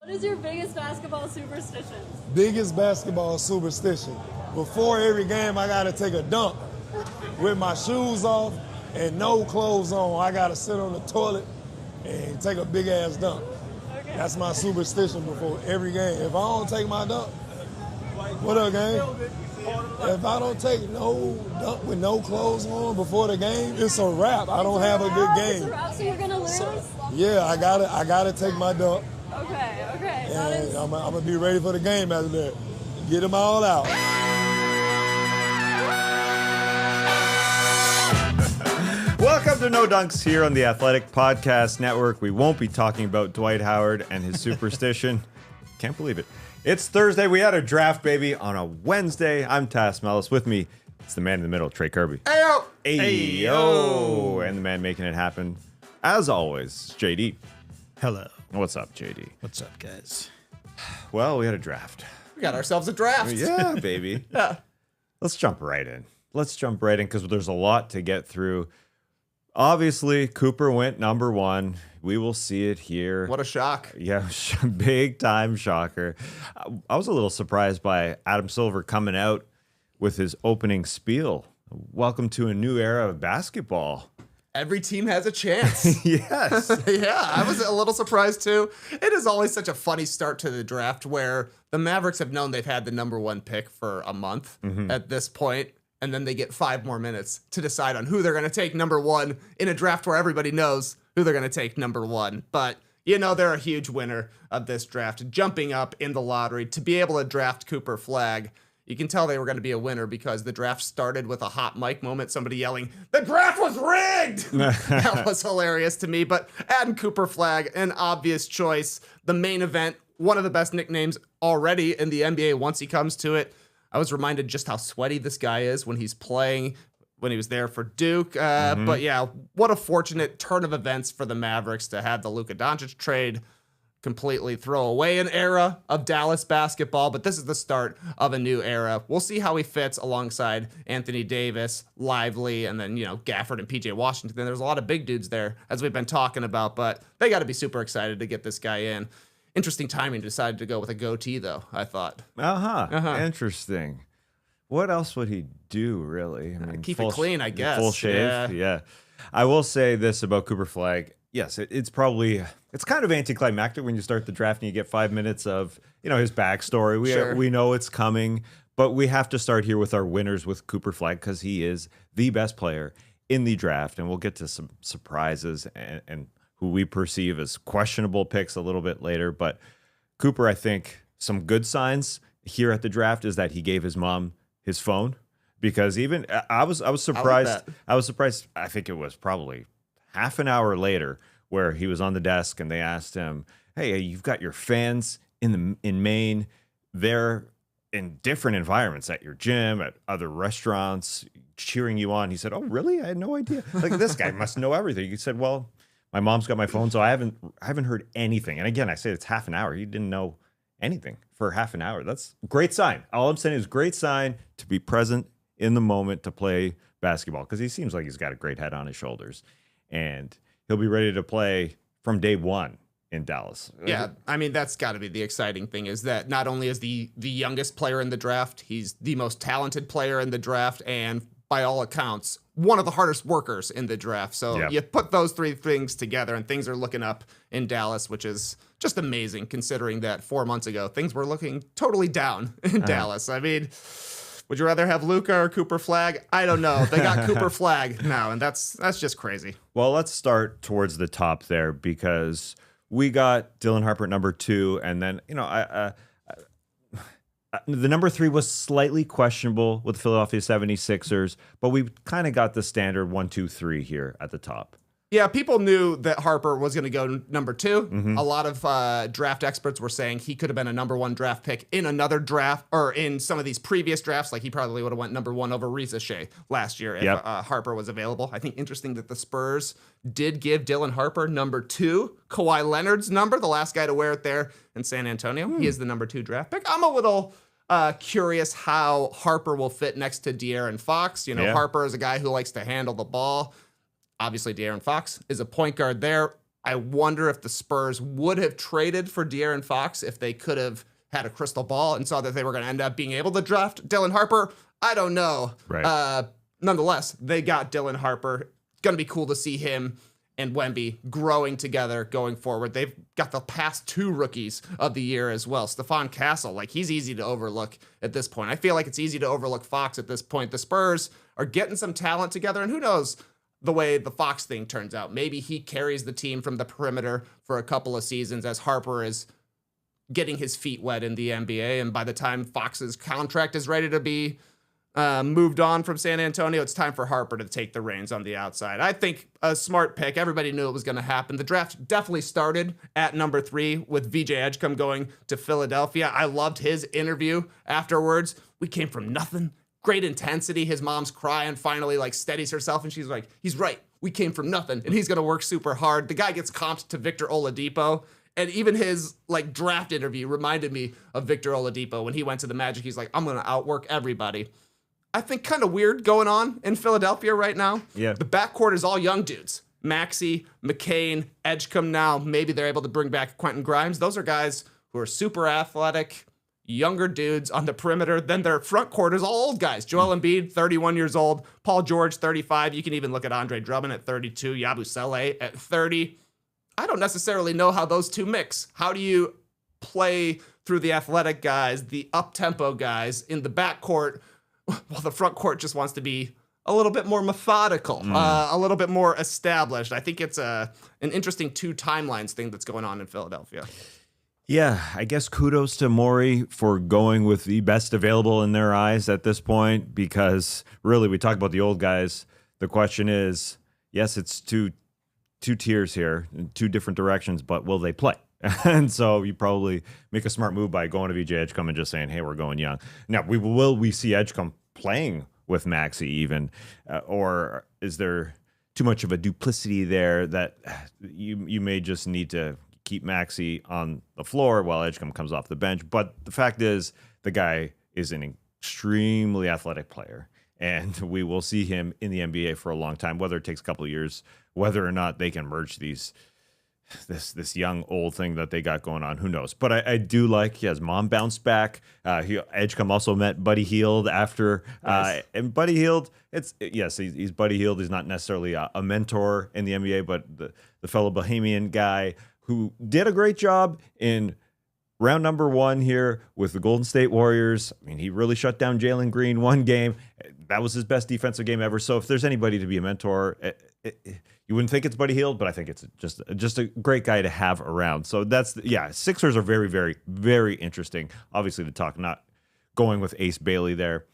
What is your biggest basketball superstition? Biggest basketball superstition. Before every game, I got to take a dunk with my shoes off and no clothes on. I got to sit on the toilet and take a big-ass dunk. Okay. That's my superstition before every game. If I don't take my dunk, what up, gang? If I don't take no dunk with no clothes on before the game, it's a wrap. I don't have a good game. It's a wrap, so you're going to lose? Yeah, I gotta take my dunk. Okay. And I'm gonna be ready for the game after that. Get them all out. Welcome to No Dunks here on the Athletic Podcast Network. We won't be talking about Dwight Howard and his superstition. Can't believe it. It's Thursday. We had a draft, baby, on a Wednesday. I'm Tass Mellis. With me, it's the man in the middle, Trey Kirby. Ayo! Ayo! And the man making it happen, as always, JD. Hello. What's up, JD? What's up, guys? Well, we had a draft. We got ourselves a draft. Yeah, baby. Yeah. Let's jump right in. Because there's a lot to get through. Obviously, Cooper went number one. We will see it here. What a shock. Yeah, big time shocker. I was a little surprised by Adam Silver coming out with his opening spiel. Welcome to a new era of basketball. Every team has a chance. Yes. Yeah, I was a little surprised too. It is always such a funny start to the draft where the Mavericks have known they've had the number one pick for a month at this point, and then they get 5 more minutes to decide on who they're going to take number one in a draft where everybody knows who they're going to take number one. But, you know, they're a huge winner of this draft, jumping up in the lottery to be able to draft Cooper Flagg. You can tell they were going to be a winner because the draft started with a hot mic moment, somebody yelling, "The draft was rigged!" That was hilarious to me. But adding Cooper Flagg, an obvious choice. The main event, one of the best nicknames already in the NBA once he comes to it. I was reminded just how sweaty this guy is when he's playing, when he was there for Duke. But yeah, what a fortunate turn of events for the Mavericks to have the Luka Doncic trade completely throw away an era of Dallas basketball, but this is the start of a new era. We'll see how he fits alongside Anthony Davis, Lively, and then, you know, Gafford and PJ Washington. There's a lot of big dudes there, as we've been talking about, but they got to be super excited to get this guy in. Interesting timing, decided to go with a goatee, though, I thought. Interesting. What else would he do, really? I mean, keep it clean, I guess. Full shave, yeah. I will say this about Cooper Flagg. Yes, it's kind of anticlimactic when you start the draft and you get 5 minutes of, you know, his backstory. We know it's coming, but we have to start here with our winners with Cooper Flagg because he is the best player in the draft, and we'll get to some surprises and who we perceive as questionable picks a little bit later. But Cooper, I think some good signs here at the draft is that he gave his mom his phone, because even I was surprised. I was surprised. I think it was probably half an hour later where he was on the desk and they asked him, "Hey, you've got your fans in Maine. They're in different environments, at your gym, at other restaurants, cheering you on." He said, "Oh, really? I had no idea." Like, this guy must know everything. He said, "Well, my mom's got my phone, so I haven't heard anything." And again, I say it's half an hour. He didn't know anything for half an hour. That's a great sign. All I'm saying is great sign to be present in the moment to play basketball, because he seems like he's got a great head on his shoulders, and he'll be ready to play from day one in Dallas. Yeah, I mean, that's got to be the exciting thing, is that not only is the youngest player in the draft, he's the most talented player in the draft, and by all accounts, one of the hardest workers in the draft. So you put those three things together and things are looking up in Dallas, which is just amazing considering that 4 months ago, things were looking totally down in Dallas. I mean, would you rather have Luka or Cooper Flagg? I don't know. They got Cooper Flagg now, and that's just crazy. Well, let's start towards the top there, because we got Dylan Harper at number 2, and then, you know, the number 3 was slightly questionable with the Philadelphia 76ers, but we kind of got the standard 1, 2, 3 here at the top. Yeah, people knew that Harper was going to go number 2. A lot of draft experts were saying he could have been a number 1 draft pick in another draft, or in some of these previous drafts. Like, he probably would have went number 1 over Risa Shea last year if Harper was available. I think interesting that the Spurs did give Dylan Harper number 2, Kawhi Leonard's number, the last guy to wear it there in San Antonio. He is the number 2 draft pick. I'm a little curious how Harper will fit next to De'Aaron Fox. You know, Harper is a guy who likes to handle the ball. Obviously, De'Aaron Fox is a point guard there. I wonder if the Spurs would have traded for De'Aaron Fox if they could have had a crystal ball and saw that they were going to end up being able to draft Dylan Harper. I don't know. Right. Nonetheless, they got Dylan Harper. Going to be cool to see him and Wemby growing together going forward. They've got the past 2 rookies of the year as well. Stephon Castle, like, he's easy to overlook at this point. I feel like it's easy to overlook Fox at this point. The Spurs are getting some talent together, and who knows the way the Fox thing turns out. Maybe he carries the team from the perimeter for a couple of seasons as Harper is getting his feet wet in the NBA, and by the time Fox's contract is ready to be moved on from San Antonio, it's time for Harper to take the reins on the outside. I think a smart pick. Everybody knew it was going to happen. The draft definitely started at number 3 with VJ Edgecombe going to Philadelphia. I loved his interview afterwards. We came from nothing. Great intensity. His mom's crying, finally like steadies herself, and she's like, he's right. We came from nothing, and he's going to work super hard. The guy gets comped to Victor Oladipo. And even his like draft interview reminded me of Victor Oladipo when he went to the Magic. He's like, I'm going to outwork everybody. I think kind of weird going on in Philadelphia right now. Yeah. The backcourt is all young dudes. Maxey, McCain, Edgecombe now. Maybe they're able to bring back Quentin Grimes. Those are guys who are super athletic, younger dudes on the perimeter. Then their front court is all old guys. Joel Embiid, 31 years old. Paul George, 35. You can even look at Andre Drummond at 32. Yabusele at 30. I don't necessarily know how those two mix. How do you play through the athletic guys, the up-tempo guys in the backcourt, while the front court just wants to be a little bit more methodical, a little bit more established? I think it's an interesting 2 timelines thing that's going on in Philadelphia. Yeah, I guess kudos to Morey for going with the best available in their eyes at this point, because really we talk about the old guys. The question is, yes, it's two tiers here, 2 different directions, but will they play? And so you probably make a smart move by going to VJ Edgecombe and just saying, hey, we're going young. Now, will we see Edgecombe playing with Maxey even? Or is there too much of a duplicity there that you may just need to keep Maxey on the floor while Edgecombe comes off the bench? But the fact is, the guy is an extremely athletic player, and we will see him in the NBA for a long time, whether it takes a couple of years, whether or not they can merge this young old thing that they got going on, who knows? But I do like his mom bounced back. Edgecombe also met Buddy Hield after, Nice. And Buddy Hield, he's Buddy Hield. He's not necessarily a mentor in the NBA, but the fellow Bahamian guy who did a great job in round number 1 here with the Golden State Warriors. I mean, he really shut down Jalen Green one game. That was his best defensive game ever. So if there's anybody to be a mentor, you wouldn't think it's Buddy Hield, but I think it's just a great guy to have around. So Sixers are very, very, very interesting. Obviously, the talk not going with Ace Bailey there,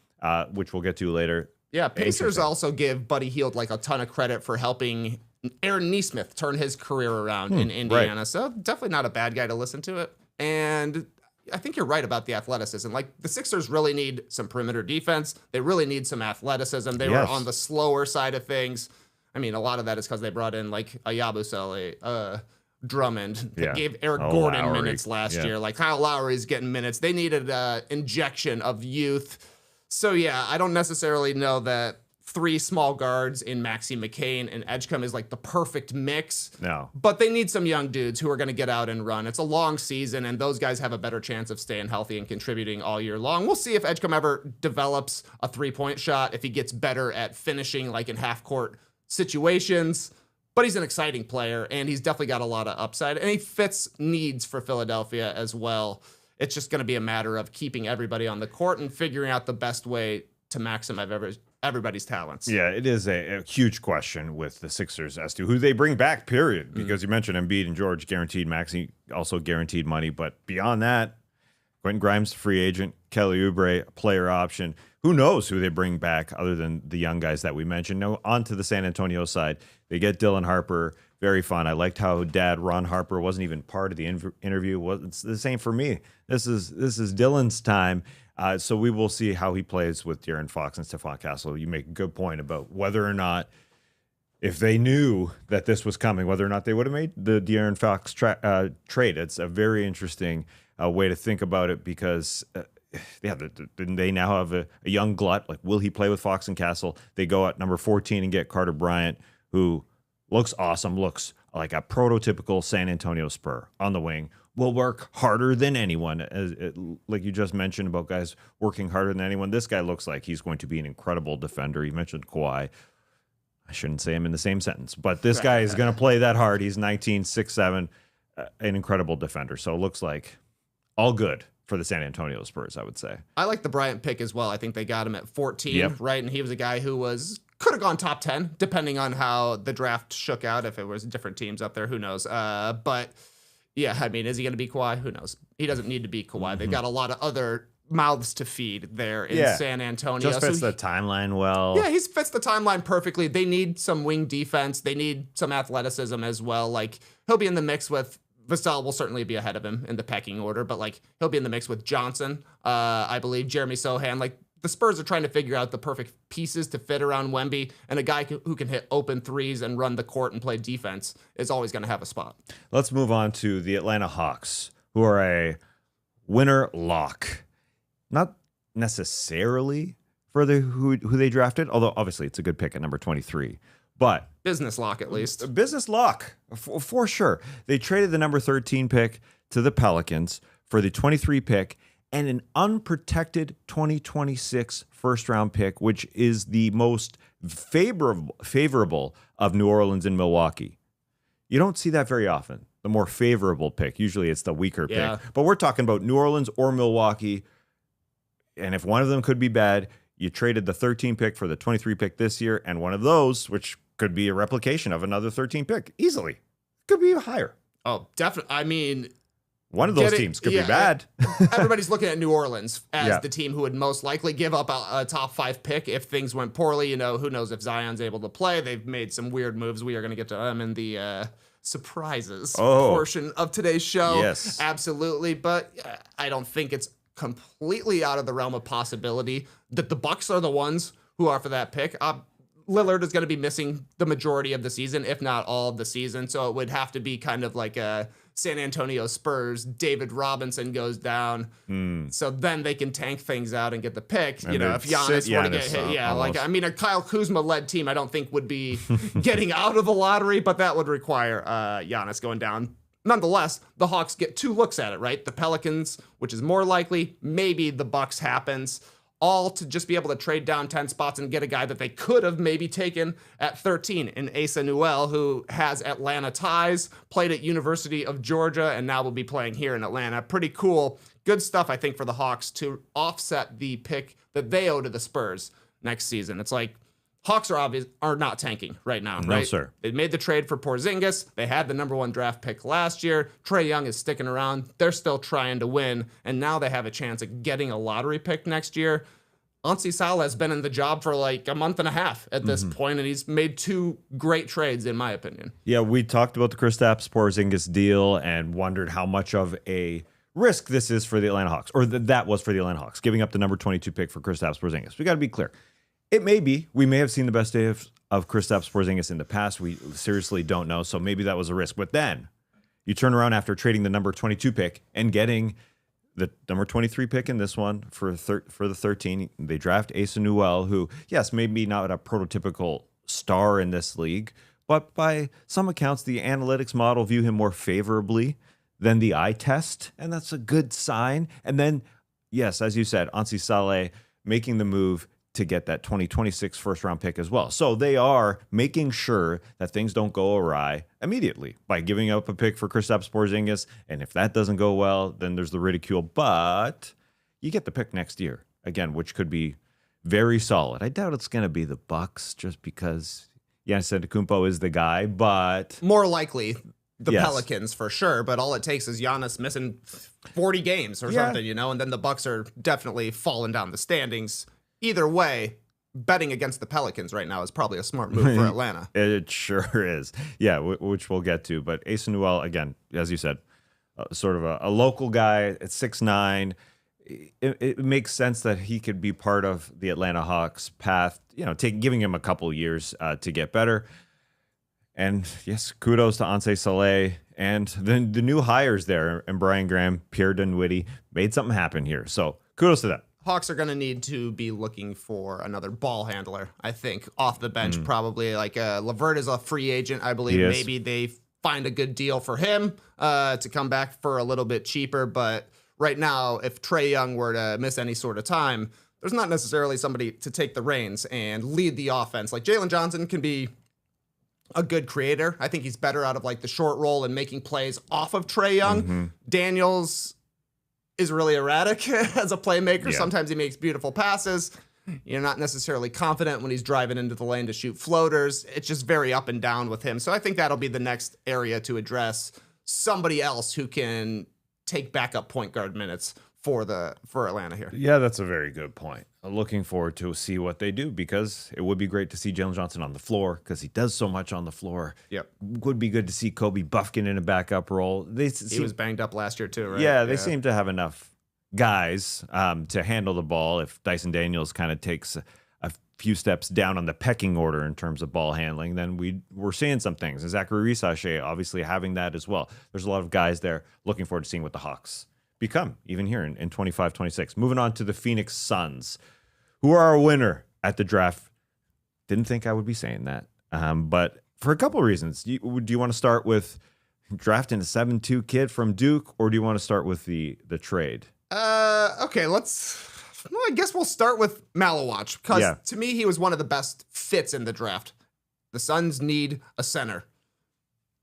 which we'll get to later. Yeah, Pacers also give Buddy Hield like a ton of credit for helping Aaron Nesmith turn his career around in Indiana. Right. So definitely not a bad guy to listen to it. And I think you're right about the athleticism. Like, the Sixers really need some perimeter defense. They really need some athleticism. They were on the slower side of things. I mean, a lot of that is because they brought in like a Yabusele, Drummond. They gave Eric Gordon minutes last year. Like, Kyle Lowry's getting minutes. They needed an injection of youth. So yeah, I don't necessarily know that 3 small guards in Maxey, McCain, and Edgecombe is like the perfect mix. No. But they need some young dudes who are going to get out and run. It's a long season, and those guys have a better chance of staying healthy and contributing all year long. We'll see if Edgecombe ever develops a 3-point shot, if he gets better at finishing like in half-court situations. But he's an exciting player, and he's definitely got a lot of upside, and he fits needs for Philadelphia as well. It's just going to be a matter of keeping everybody on the court and figuring out the best way to maximize everybody's talents. Yeah, it is a huge question with the Sixers as to who they bring back, period. Because you mentioned Embiid and George guaranteed, Maxey also guaranteed money. But beyond that, Quentin Grimes, free agent, Kelly Oubre, player option. Who knows who they bring back other than the young guys that we mentioned. Now, on to the San Antonio side. They get Dylan Harper. Very fun. I liked how Dad Ron Harper wasn't even part of the interview. Well, it's the same for me. This is Dylan's time. So we will see how he plays with De'Aaron Fox and Stephon Castle. You make a good point about whether or not, if they knew that this was coming, whether or not they would have made the De'Aaron Fox trade. It's a very interesting way to think about it because, they now have a young glut. Like, will he play with Fox and Castle? They go at number 14 and get Carter Bryant, who looks awesome, looks like a prototypical San Antonio Spur on the wing. Will work harder than anyone. Like you just mentioned about guys working harder than anyone. This guy looks like he's going to be an incredible defender. You mentioned Kawhi. I shouldn't say him in the same sentence, but this guy is going to play that hard. He's 19, 6'7", an incredible defender. So it looks like all good for the San Antonio Spurs, I would say. I like the Bryant pick as well. I think they got him at 14, right? And he was a guy who could have gone top 10, depending on how the draft shook out. If it was different teams up there, who knows? But yeah, I mean, is he going to be Kawhi? Who knows? He doesn't need to be Kawhi. They've got a lot of other mouths to feed there in San Antonio. Just fits the timeline well. Yeah, he fits the timeline perfectly. They need some wing defense. They need some athleticism as well. Like, he'll be in the mix with Vassell will certainly be ahead of him in the pecking order, but like he'll be in the mix with Johnson, I believe, Jeremy Sohan. Like, the Spurs are trying to figure out the perfect pieces to fit around Wemby, and a guy who can hit open threes and run the court and play defense is always going to have a spot. Let's move on to the Atlanta Hawks, who are a winner lock. Not necessarily for who they drafted, although obviously it's a good pick at number 23. But business lock, at least. Business lock, for sure. They traded the number 13 pick to the Pelicans for the 23 pick and an unprotected 2026 first-round pick, which is the most favorable of New Orleans and Milwaukee. You don't see that very often, the more favorable pick. Usually it's the weaker pick. But we're talking about New Orleans or Milwaukee, and if one of them could be bad, you traded the 13 pick for the 23 pick this year, and one of those, which could be a replication of another 13 pick, easily. Could be higher. Oh, definitely. I mean, one of those teams could be bad. Everybody's looking at New Orleans as the team who would most likely give up a top 5 pick if things went poorly. You know, who knows if Zion's able to play. They've made some weird moves. We are going to get to them in the surprises portion of today's show. Yes. Absolutely. But I don't think it's completely out of the realm of possibility that the Bucks are the ones who are for that pick. Lillard is going to be missing the majority of the season, if not all of the season. So it would have to be kind of like a San Antonio Spurs, David Robinson goes down. So then they can tank things out and get the pick. And you know, if Giannis were to get hit. Yeah, almost. like, I mean, a Kyle Kuzma-led team I don't think would be getting out of the lottery, but that would require Giannis going down. Nonetheless, the Hawks get 2 looks at it, right? The Pelicans, which is more likely, maybe the Bucks happens, all to just be able to trade down 10 spots and get a guy that they could have maybe taken at 13 in Asa Newell, who has Atlanta ties, played at University of Georgia, and now will be playing here in Atlanta. Pretty cool. Good stuff, I think, for the Hawks to offset the pick that they owe to the Spurs next season. It's like, Hawks are not tanking right now, right? No, sir. They made the trade for Porzingis. They had the number 1 draft pick last year. Trae Young is sticking around. They're still trying to win, and now they have a chance at getting a lottery pick next year. Anssi Sala has been in the job for like a month and a half at this point, and he's made 2 great trades, in my opinion. Yeah, we talked about the Kristaps Porzingis deal and wondered how much of a risk this is for the Atlanta Hawks, or that was for the Atlanta Hawks, giving up the number 22 pick for Kristaps Porzingis. We got to be clear. It may be. We may have seen the best day of Kristaps Porzingis in the past. We seriously don't know, so maybe that was a risk. But then you turn around after trading the number 22 pick and getting the number 23 pick in this one for the 13. They draft Asa Newell, who, yes, maybe not a prototypical star in this league, but by some accounts, the analytics model view him more favorably than the eye test, and that's a good sign. And then, yes, as you said, Anssi Sala making the move to get that 2026 first-round pick as well. So they are making sure that things don't go awry immediately by giving up a pick for Kristaps Porzingis, and if that doesn't go well, then there's the ridicule. But you get the pick next year, again, which could be very solid. I doubt it's going to be the Bucks just because Giannis Antetokounmpo is the guy, but... More likely the Pelicans for sure, but all it takes is Giannis missing 40 games or something, you know, and then the Bucks are definitely falling down the standings. Either way, betting against the Pelicans right now is probably a smart move for Atlanta. It sure is. Yeah, which we'll get to. But Asa Newell, again, as you said, sort of a local guy at 6'9". It makes sense that he could be part of the Atlanta Hawks path, you know, giving him a couple years to get better. And yes, kudos to Anssi Sala and the new hires there, and Brian Graham, Pierre Dinwiddie made something happen here. So kudos to them. Hawks are going to need to be looking for another ball handler, I think, off the bench probably. Like LeVert is a free agent, I believe. Maybe they find a good deal for him to come back for a little bit cheaper. But right now, if Trae Young were to miss any sort of time, there's not necessarily somebody to take the reins and lead the offense. Like Jalen Johnson can be a good creator. I think he's better out of like the short roll and making plays off of Trae Young. Daniels is really erratic as a playmaker. Yeah. Sometimes he makes beautiful passes. You're not necessarily confident when he's driving into the lane to shoot floaters. It's just very up and down with him. So I think that'll be the next area to address. Somebody else who can take backup point guard minutes for Atlanta here. Yeah, that's a very good point. I'm looking forward to see what they do, because it would be great to see Jalen Johnson on the floor because he does so much on the floor. Yep. Would be good to see Kobe Buffkin in a backup role. He was banged up last year too, right? Yeah, they seem to have enough guys to handle the ball. If Dyson Daniels kind of takes a few steps down on the pecking order in terms of ball handling, then we're seeing some things. And Zachary Risache obviously having that as well. There's a lot of guys there. Looking forward to seeing what the Hawks become, even here in 25-26. Moving on to the Phoenix Suns, who are our winner at the draft. Didn't think I would be saying that, but for a couple of reasons. Do you want to start with drafting a 7-2 kid from Duke, or do you want to start with the trade? Okay, I guess we'll start with Malawach, because to me, he was one of the best fits in the draft. The Suns need a center.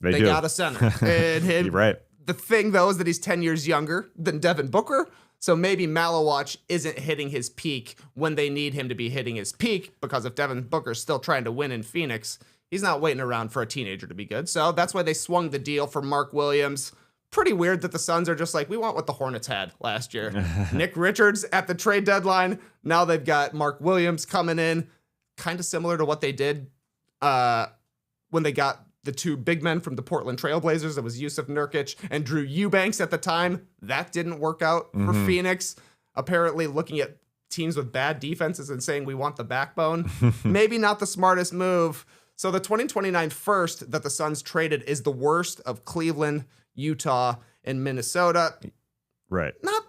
They got a center. And You're right. The thing, though, is that he's 10 years younger than Devin Booker. So maybe Malawach isn't hitting his peak when they need him to be hitting his peak, because if Devin Booker's still trying to win in Phoenix, he's not waiting around for a teenager to be good. So that's why they swung the deal for Mark Williams. Pretty weird that the Suns are just like, we want what the Hornets had last year. Nick Richards at the trade deadline. Now they've got Mark Williams coming in. Kind of similar to what they did when they got the two big men from the Portland Trailblazers. It was Yusuf Nurkic and Drew Eubanks at the time. That didn't work out for Phoenix. Apparently looking at teams with bad defenses and saying we want the backbone. Maybe not the smartest move. So the 2029 first that the Suns traded is the worst of Cleveland, Utah, and Minnesota. Right. Not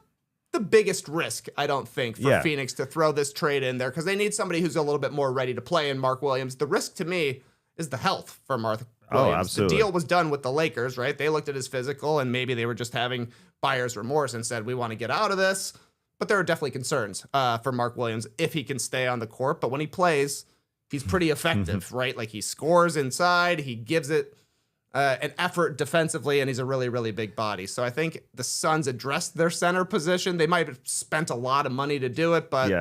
the biggest risk, I don't think, for Phoenix to throw this trade in there, because they need somebody who's a little bit more ready to play in Mark Williams. The risk to me is the health for Mark Williams. Oh, absolutely. The deal was done with the Lakers, right? They looked at his physical, and maybe they were just having buyer's remorse and said, we want to get out of this. But there are definitely concerns for Mark Williams if he can stay on the court. But when he plays, he's pretty effective, right? Like, he scores inside, he gives it an effort defensively, and he's a really, really big body. So I think the Suns addressed their center position. They might have spent a lot of money to do it, but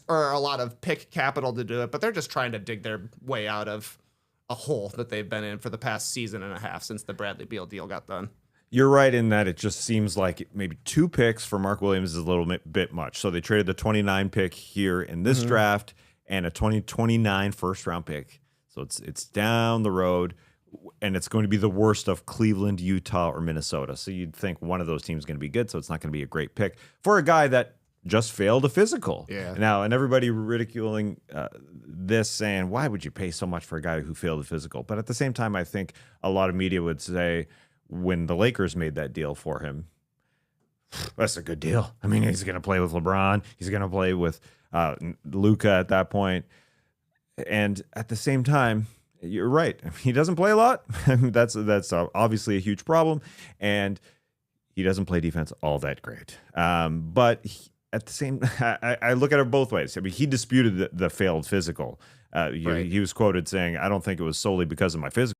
or a lot of pick capital to do it, but they're just trying to dig their way out of a hole that they've been in for the past season and a half since the Bradley Beal deal got done. You're right in that it just seems like maybe 2 picks for Mark Williams is a little bit much. So they traded the 29 pick here in this draft and a 2029 first round pick. So it's down the road, and it's going to be the worst of Cleveland, Utah, or Minnesota. So you'd think one of those teams is going to be good, so it's not going to be a great pick for a guy that just failed a physical. Yeah. Now, and everybody ridiculing this, saying, why would you pay so much for a guy who failed a physical? But at the same time, I think a lot of media would say when the Lakers made that deal for him, that's a good deal. I mean, he's going to play with LeBron. He's going to play with Luka at that point. And at the same time, you're right. He doesn't play a lot. That's obviously a huge problem. And he doesn't play defense all that great. But at the same, I look at it both ways. I mean, he disputed the failed physical. He was quoted saying, "I don't think it was solely because of my physical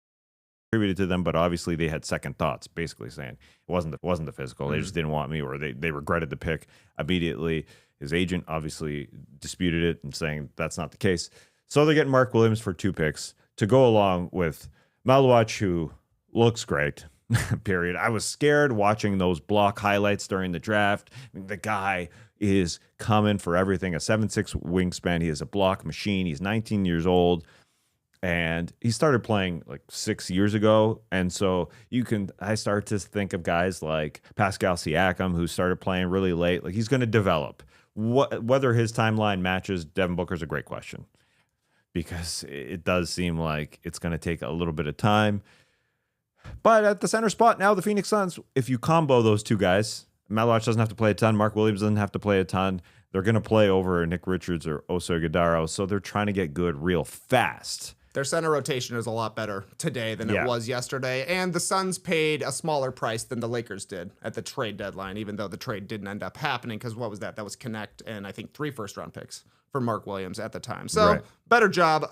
contributed to them, but obviously they had second thoughts." Basically saying it wasn't the physical. They just didn't want me, or they regretted the pick immediately. His agent obviously disputed it and saying that's not the case. So they're getting Mark Williams for 2 picks to go along with Malawach, who looks great. Period. I was scared watching those block highlights during the draft. I mean, the guy is coming for everything. A 7'6" wingspan. He is a block machine. He's 19 years old, and he started playing like 6 years ago. And so I start to think of guys like Pascal Siakam, who started playing really late. Like, he's going to develop. Whether his timeline matches Devin Booker's a great question, because it does seem like it's going to take a little bit of time. But at the center spot now, the Phoenix Suns, if you combo those two guys, Malawach doesn't have to play a ton. Mark Williams doesn't have to play a ton. They're going to play over Nick Richards or Oso Ighodaro, so they're trying to get good real fast. Their center rotation is a lot better today than it was yesterday, and the Suns paid a smaller price than the Lakers did at the trade deadline, even though the trade didn't end up happening, because what was that? That was Connect and I think 3 first-round picks for Mark Williams at the time. So better job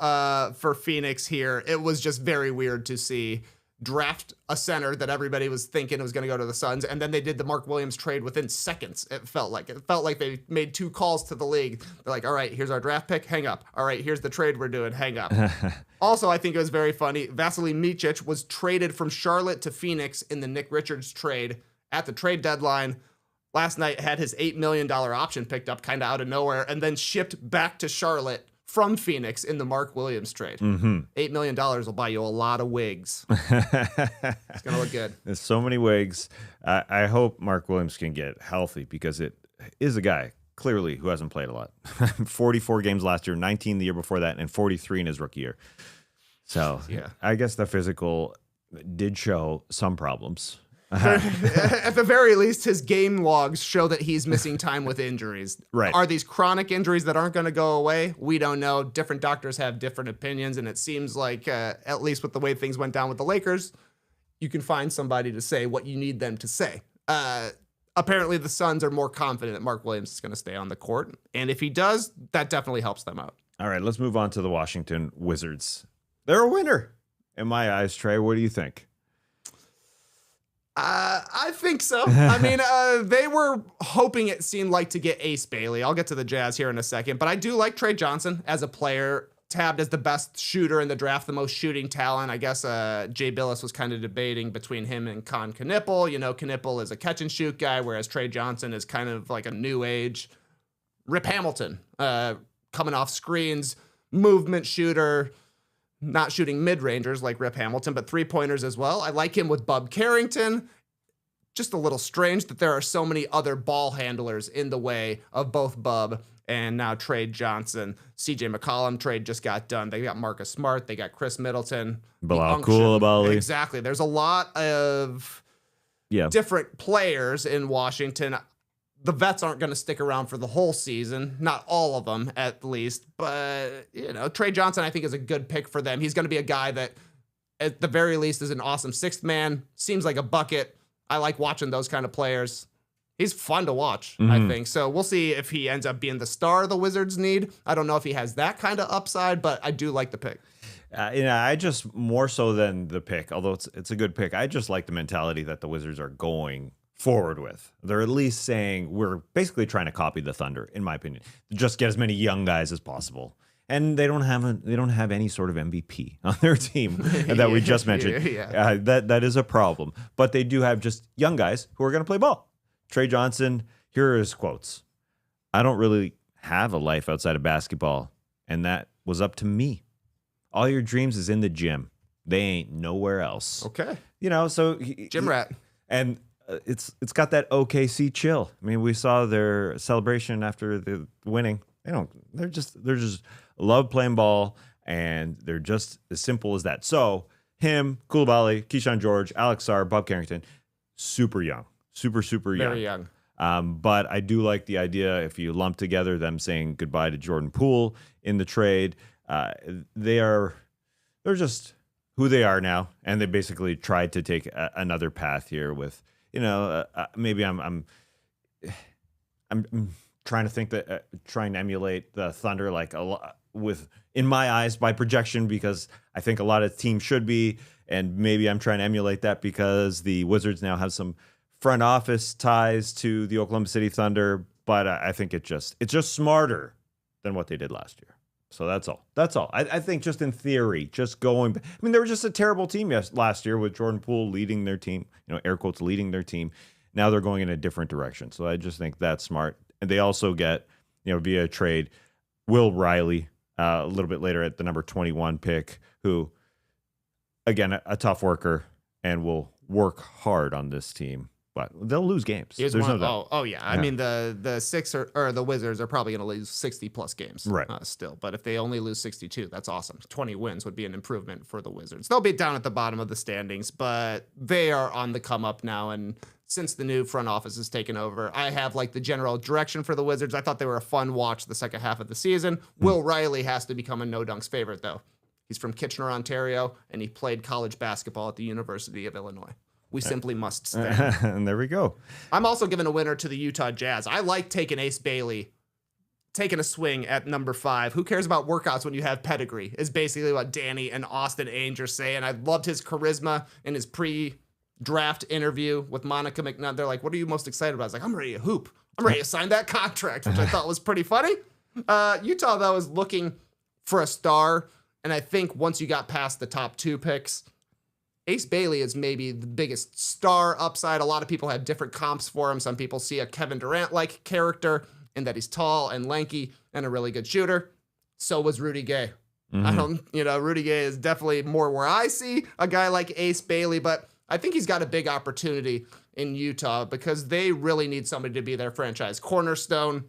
for Phoenix here. It was just very weird to see draft a center that everybody was thinking was going to go to the Suns, and then they did the Mark Williams trade within seconds. It felt like they made 2 calls to the league. They're like, all right, here's our draft pick, hang up. All right, here's the trade we're doing, hang up. Also, I think it was very funny, Vasilij Micic was traded from Charlotte to Phoenix in the Nick Richards trade at the trade deadline. Last night had his $8 million option picked up kind of out of nowhere and then shipped back to Charlotte from Phoenix in the Mark Williams trade. $8 million will buy you a lot of wigs. It's going to look good. There's so many wigs. I hope Mark Williams can get healthy, because it is a guy, clearly, who hasn't played a lot. 44 games last year, 19 the year before that, and 43 in his rookie year. So I guess the physical did show some problems. At the very least, his game logs show that he's missing time with injuries. Right. Are these chronic injuries that aren't going to go away? We don't know. Different doctors have different opinions, and it seems like, at least with the way things went down with the Lakers, you can find somebody to say what you need them to say. Apparently, the Suns are more confident that Mark Williams is going to stay on the court, and if he does, that definitely helps them out. All right, let's move on to the Washington Wizards. They're a winner, in my eyes, Trey. What do you think? I think so. I mean, they were hoping, it seemed like, to get Ace Bailey. I'll get to the Jazz here in a second, but I do like Trey Johnson as a player, tabbed as the best shooter in the draft, the most shooting talent. I guess Jay Billis was kind of debating between him and Con Knippel. You know, Knippel is a catch and shoot guy, whereas Trey Johnson is kind of like a new age Rip Hamilton, coming off screens, movement shooter. Not shooting mid-rangers like Rip Hamilton, but 3-pointers as well. I like him with Bub Carrington. Just a little strange that there are so many other ball handlers in the way of both Bub and now Trey Johnson. CJ McCollum trade just got done. They got Marcus Smart. They got Chris Middleton. Bilal Coulibaly. Exactly. There's a lot of different players in Washington. The vets aren't going to stick around for the whole season. Not all of them, at least. But, you know, Trey Johnson, I think, is a good pick for them. He's going to be a guy that, at the very least, is an awesome 6th man. Seems like a bucket. I like watching those kind of players. He's fun to watch, I think. So we'll see if he ends up being the star the Wizards need. I don't know if he has that kind of upside, but I do like the pick. I just, more so than the pick, although it's a good pick, I just like the mentality that the Wizards are going forward with. They're at least saying, we're basically trying to copy the Thunder, in my opinion. Just get as many young guys as possible. And they don't have any sort of MVP on their team that we just mentioned. That is a problem. But they do have just young guys who are going to play ball. Trey Johnson, here are his quotes. I don't really have a life outside of basketball, and that was up to me. All your dreams is in the gym. They ain't nowhere else. Okay. You know, so Gym rat. And it's got that OKC chill. I mean, we saw their celebration after the winning. They're just love playing ball, and they're just as simple as that. So him, Coulibaly, Keyshawn George, Alex Sarr, Bob Carrington, super young, super young. Very young. But I do like the idea, if you lump together them saying goodbye to Jordan Poole in the trade. They're just who they are now, and they basically tried to take another path here with, maybe I'm trying to think that trying to emulate the Thunder like a lot with, in my eyes, by projection, because I think a lot of teams should be, and maybe I'm trying to emulate that because the Wizards now have some front office ties to the Oklahoma City Thunder, but I think it's just smarter than what they did last year. So that's all. I think just in theory, just going. I mean, they were just a terrible team last year with Jordan Poole leading their team, air quotes leading their team. Now they're going in a different direction. So I just think that's smart. And they also get, via trade, Will Riley a little bit later at the number 21 pick, who, again, a tough worker and will work hard on this team. But they'll lose games. There's no doubt. Oh yeah. I mean, the Sixers or the Wizards are probably going to lose 60 plus games, right? Still, but if they only lose 62, that's awesome. 20 wins would be an improvement for the Wizards. They'll be down at the bottom of the standings, but they are on the come up now. And since the new front office has taken over, I have like the general direction for the Wizards. I thought they were a fun watch the second half of the season. Will Riley has to become a no dunks favorite though. He's from Kitchener, Ontario, and he played college basketball at the University of Illinois. We simply must stand. And there we go. I'm also giving a winner to the Utah Jazz. I like taking Ace Bailey, taking a swing at number 5. Who cares about workouts when you have pedigree, is basically what Danny and Austin Ainge are saying. I loved his charisma in his pre-draft interview with Monica McNutt. They're like, what are you most excited about? I was like, I'm ready to hoop. I'm ready to sign that contract, which I thought was pretty funny. Utah, though, is looking for a star. And I think once you got past the top 2 picks, Ace Bailey is maybe the biggest star upside. A lot of people have different comps for him. Some people see a Kevin Durant-like character in that he's tall and lanky and a really good shooter. So was Rudy Gay. Rudy Gay is definitely more where I see a guy like Ace Bailey, but I think he's got a big opportunity in Utah because they really need somebody to be their franchise cornerstone.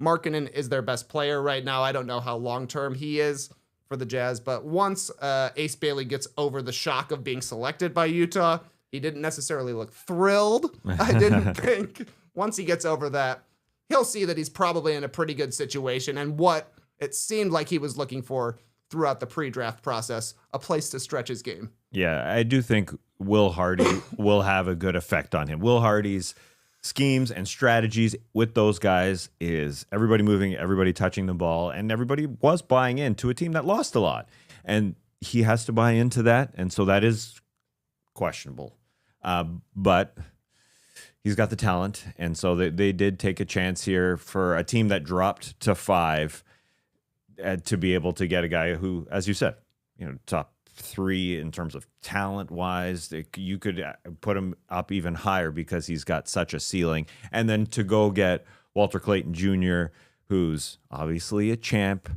Markkanen is their best player right now. I don't know how long-term he is for the Jazz, but once Ace Bailey gets over the shock of being selected by Utah, he didn't necessarily look thrilled, I didn't think. Once he gets over that, he'll see that he's probably in a pretty good situation and what it seemed like he was looking for throughout the pre-draft process, a place to stretch his game. Yeah, I do think Will Hardy will have a good effect on him. Will Hardy's schemes and strategies with those guys is everybody moving, everybody touching the ball, and everybody was buying into a team that lost a lot. And he has to buy into that, and so that is questionable. But he's got the talent, and so they did take a chance here for a team that dropped to 5 to be able to get a guy who, as you said, top 3 in terms of talent-wise. You could put him up even higher because he's got such a ceiling. And then to go get Walter Clayton Jr., who's obviously a champ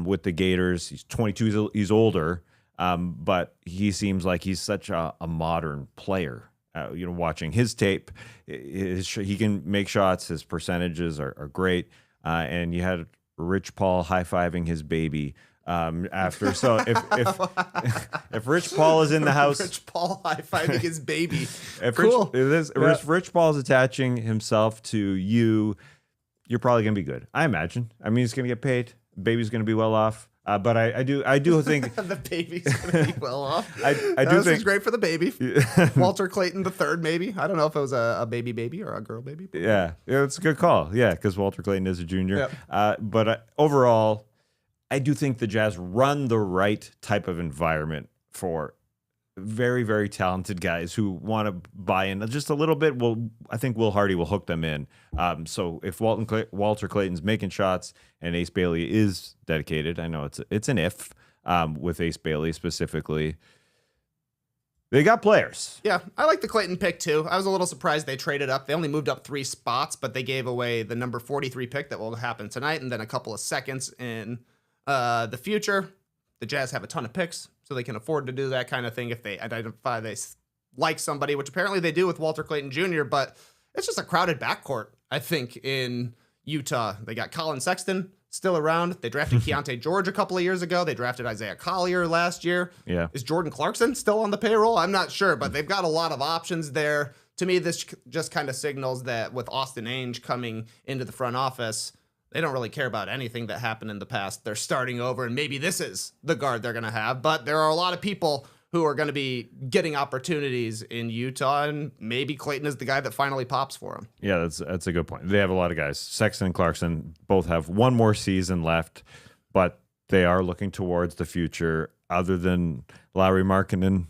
with the Gators. He's 22, he's older, but he seems like he's such a modern player. Watching his tape, he can make shots. His percentages are great. And you had Rich Paul high-fiving his baby after. So if Rich Paul is in the house, Rich Paul high-fiving his baby. If cool. Rich Paul is attaching himself to you, you're probably gonna be good. I imagine. I mean, he's gonna get paid. Baby's gonna be well off. But I do think the baby's gonna be well off. I do this think is great for the baby. Walter Clayton III, maybe. I don't know if it was a baby or a girl baby. Yeah, it's a good call. Yeah, because Walter Clayton is a junior. Yep. But overall, I do think the Jazz run the right type of environment for very, very talented guys who want to buy in just a little bit. I think Will Hardy will hook them in. So if Walter Clayton's making shots and Ace Bailey is dedicated, I know it's an if with Ace Bailey specifically. They got players. Yeah, I like the Clayton pick too. I was a little surprised they traded up. They only moved up 3 spots, but they gave away the number 43 pick that will happen tonight and then a couple of seconds in the future. The Jazz have a ton of picks, so they can afford to do that kind of thing if they identify they like somebody, which apparently they do with Walter Clayton Jr., but it's just a crowded backcourt, I think, in Utah. They got Colin Sexton still around. They drafted Keontae George a couple of years ago. They drafted Isaiah Collier last year. Yeah. Is Jordan Clarkson still on the payroll? I'm not sure, but they've got a lot of options there. To me, this just kind of signals that with Austin Ainge coming into the front office, they don't really care about anything that happened in the past. They're starting over, and maybe this is the guard they're going to have. But there are a lot of people who are going to be getting opportunities in Utah, and maybe Clayton is the guy that finally pops for him. Yeah, that's a good point. They have a lot of guys. Sexton and Clarkson both have one more season left, but they are looking towards the future. Other than Lauri Markkanen,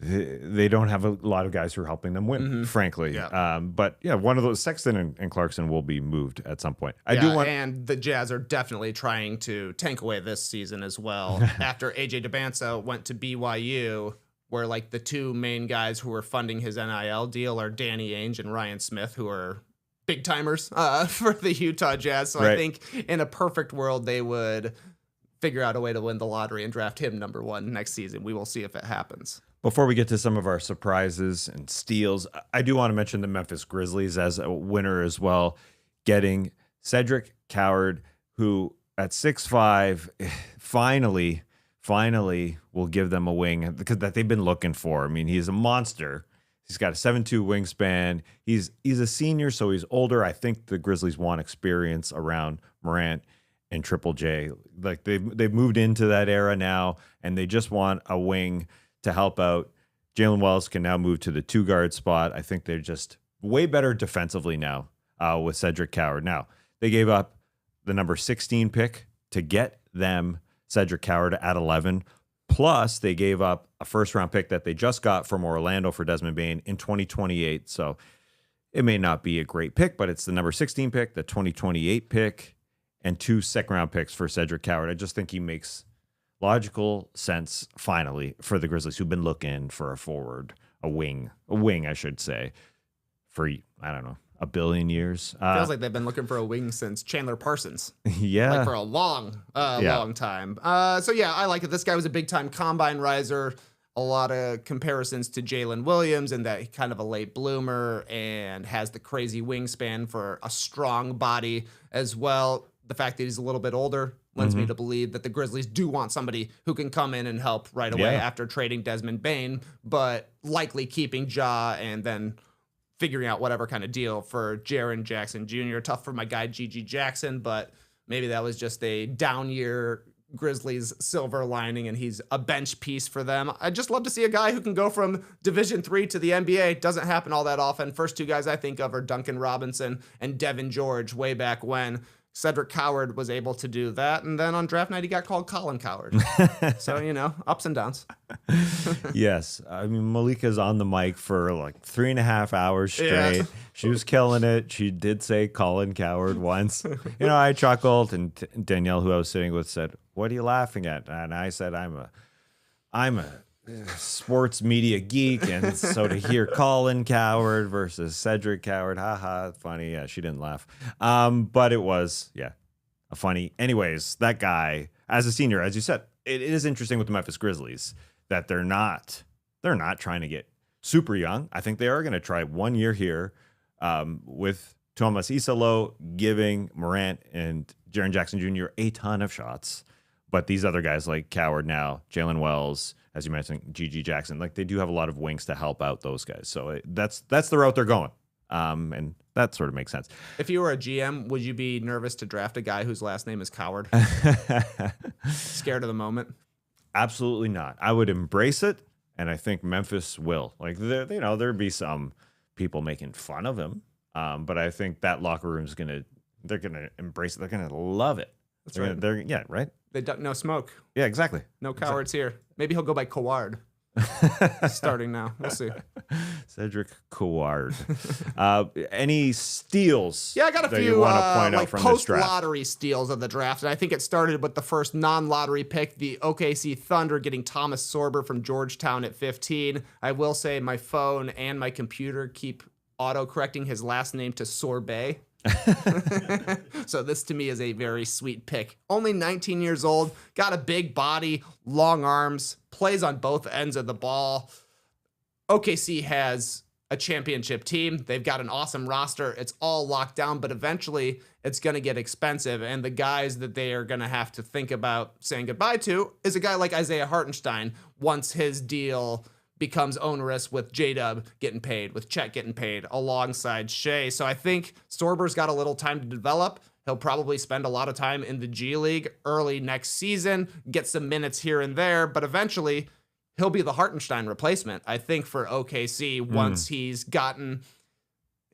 they don't have a lot of guys who are helping them win, frankly. Yeah. But yeah, one of those, Sexton and Clarkson, will be moved at some point. And the Jazz are definitely trying to tank away this season as well. After AJ DeBanso went to BYU, where like the 2 main guys who are funding his NIL deal are Danny Ainge and Ryan Smith, who are big timers for the Utah Jazz. So right. I think in a perfect world, they would figure out a way to win the lottery and draft him number 1 next season. We will see if it happens. Before we get to some of our surprises and steals, I do want to mention the Memphis Grizzlies as a winner as well, getting Cedric Coward, who at 6'5", finally will give them a wing because that they've been looking for. I mean, he's a monster. He's got a 7'2" wingspan. He's a senior, so he's older. I think the Grizzlies want experience around Morant. in Triple J. Like they've moved into that era now, and they just want a wing to help out. Jalen Wells can now move to the 2-guard spot. I think they're just way better defensively now with Cedric Coward. Now, they gave up the number 16 pick to get them Cedric Coward at 11. Plus, they gave up a first-round pick that they just got from Orlando for Desmond Bane in 2028. So it may not be a great pick, but it's the number 16 pick, the 2028 pick, and 2 second-round picks for Cedric Coward. I just think he makes logical sense, finally, for the Grizzlies, who've been looking for a forward, a wing, I should say, for, I don't know, a billion years. Feels like they've been looking for a wing since Chandler Parsons. Yeah. Like for a long time. So yeah, I like it. This guy was a big time combine riser. A lot of comparisons to Jalen Williams and that he's kind of a late bloomer and has the crazy wingspan for a strong body as well. The fact that he's a little bit older lends me to believe that the Grizzlies do want somebody who can come in and help right away after trading Desmond Bane, but likely keeping Ja and then figuring out whatever kind of deal for Jaren Jackson Jr. Tough for my guy Gigi Jackson, but maybe that was just a down year Grizzlies silver lining and he's a bench piece for them. I'd just love to see a guy who can go from Division III to the NBA. Doesn't happen all that often. First 2 guys I think of are Duncan Robinson and Devin George way back when. Cedric Coward was able to do that. And then on draft night, he got called Colin Coward. So, ups and downs. Yes. I mean, Malika's on the mic for like 3.5 hours straight. Yeah. She was killing it. She did say Colin Coward once. I chuckled, and Danielle, who I was sitting with, said, "What are you laughing at?" And I said, I'm a sports media geek, and so to hear Colin Coward versus Cedric Coward, haha, funny. Yeah, she didn't laugh, but it was a funny. Anyways, that guy as a senior, as you said, it is interesting with the Memphis Grizzlies that they're not trying to get super young. I think they are going to try 1 year here with Thomas Isalo giving Morant and Jaren Jackson Jr. a ton of shots. But these other guys like Coward now, Jalen Wells, as you mentioned, Gigi Jackson, like they do have a lot of wings to help out those guys. So that's the route they're going. And that sort of makes sense. If you were a GM, would you be nervous to draft a guy whose last name is Coward? Scared of the moment? Absolutely not. I would embrace it, and I think Memphis will. Like there'd be some people making fun of him, but I think that locker room's they're gonna embrace it. They're gonna love it. That's right. Right. They duck no smoke. Yeah, exactly. No cowards here. Maybe he'll go by Coward. Starting now. We'll see. Cedric Coward. Any steals? Yeah, I got a few you want to point out from this draft? Post-lottery steals of the draft. And I think it started with the first non-lottery pick, the OKC Thunder getting Thomas Sorber from Georgetown at 15. I will say my phone and my computer keep auto-correcting his last name to Sorbet. So this to me is a very sweet pick. Only 19 years old, got a big body, long arms, plays on both ends of the ball. OKC has a championship team. They've got an awesome roster. It's all locked down, but eventually it's going to get expensive. And the guys that they are going to have to think about saying goodbye to is a guy like Isaiah Hartenstein once his deal becomes onerous with J-Dub getting paid, with Chet getting paid alongside Shea. So I think Sorber's got a little time to develop. He'll probably spend a lot of time in the G League early next season, get some minutes here and there, but eventually he'll be the Hartenstein replacement, I think, for OKC once he's gotten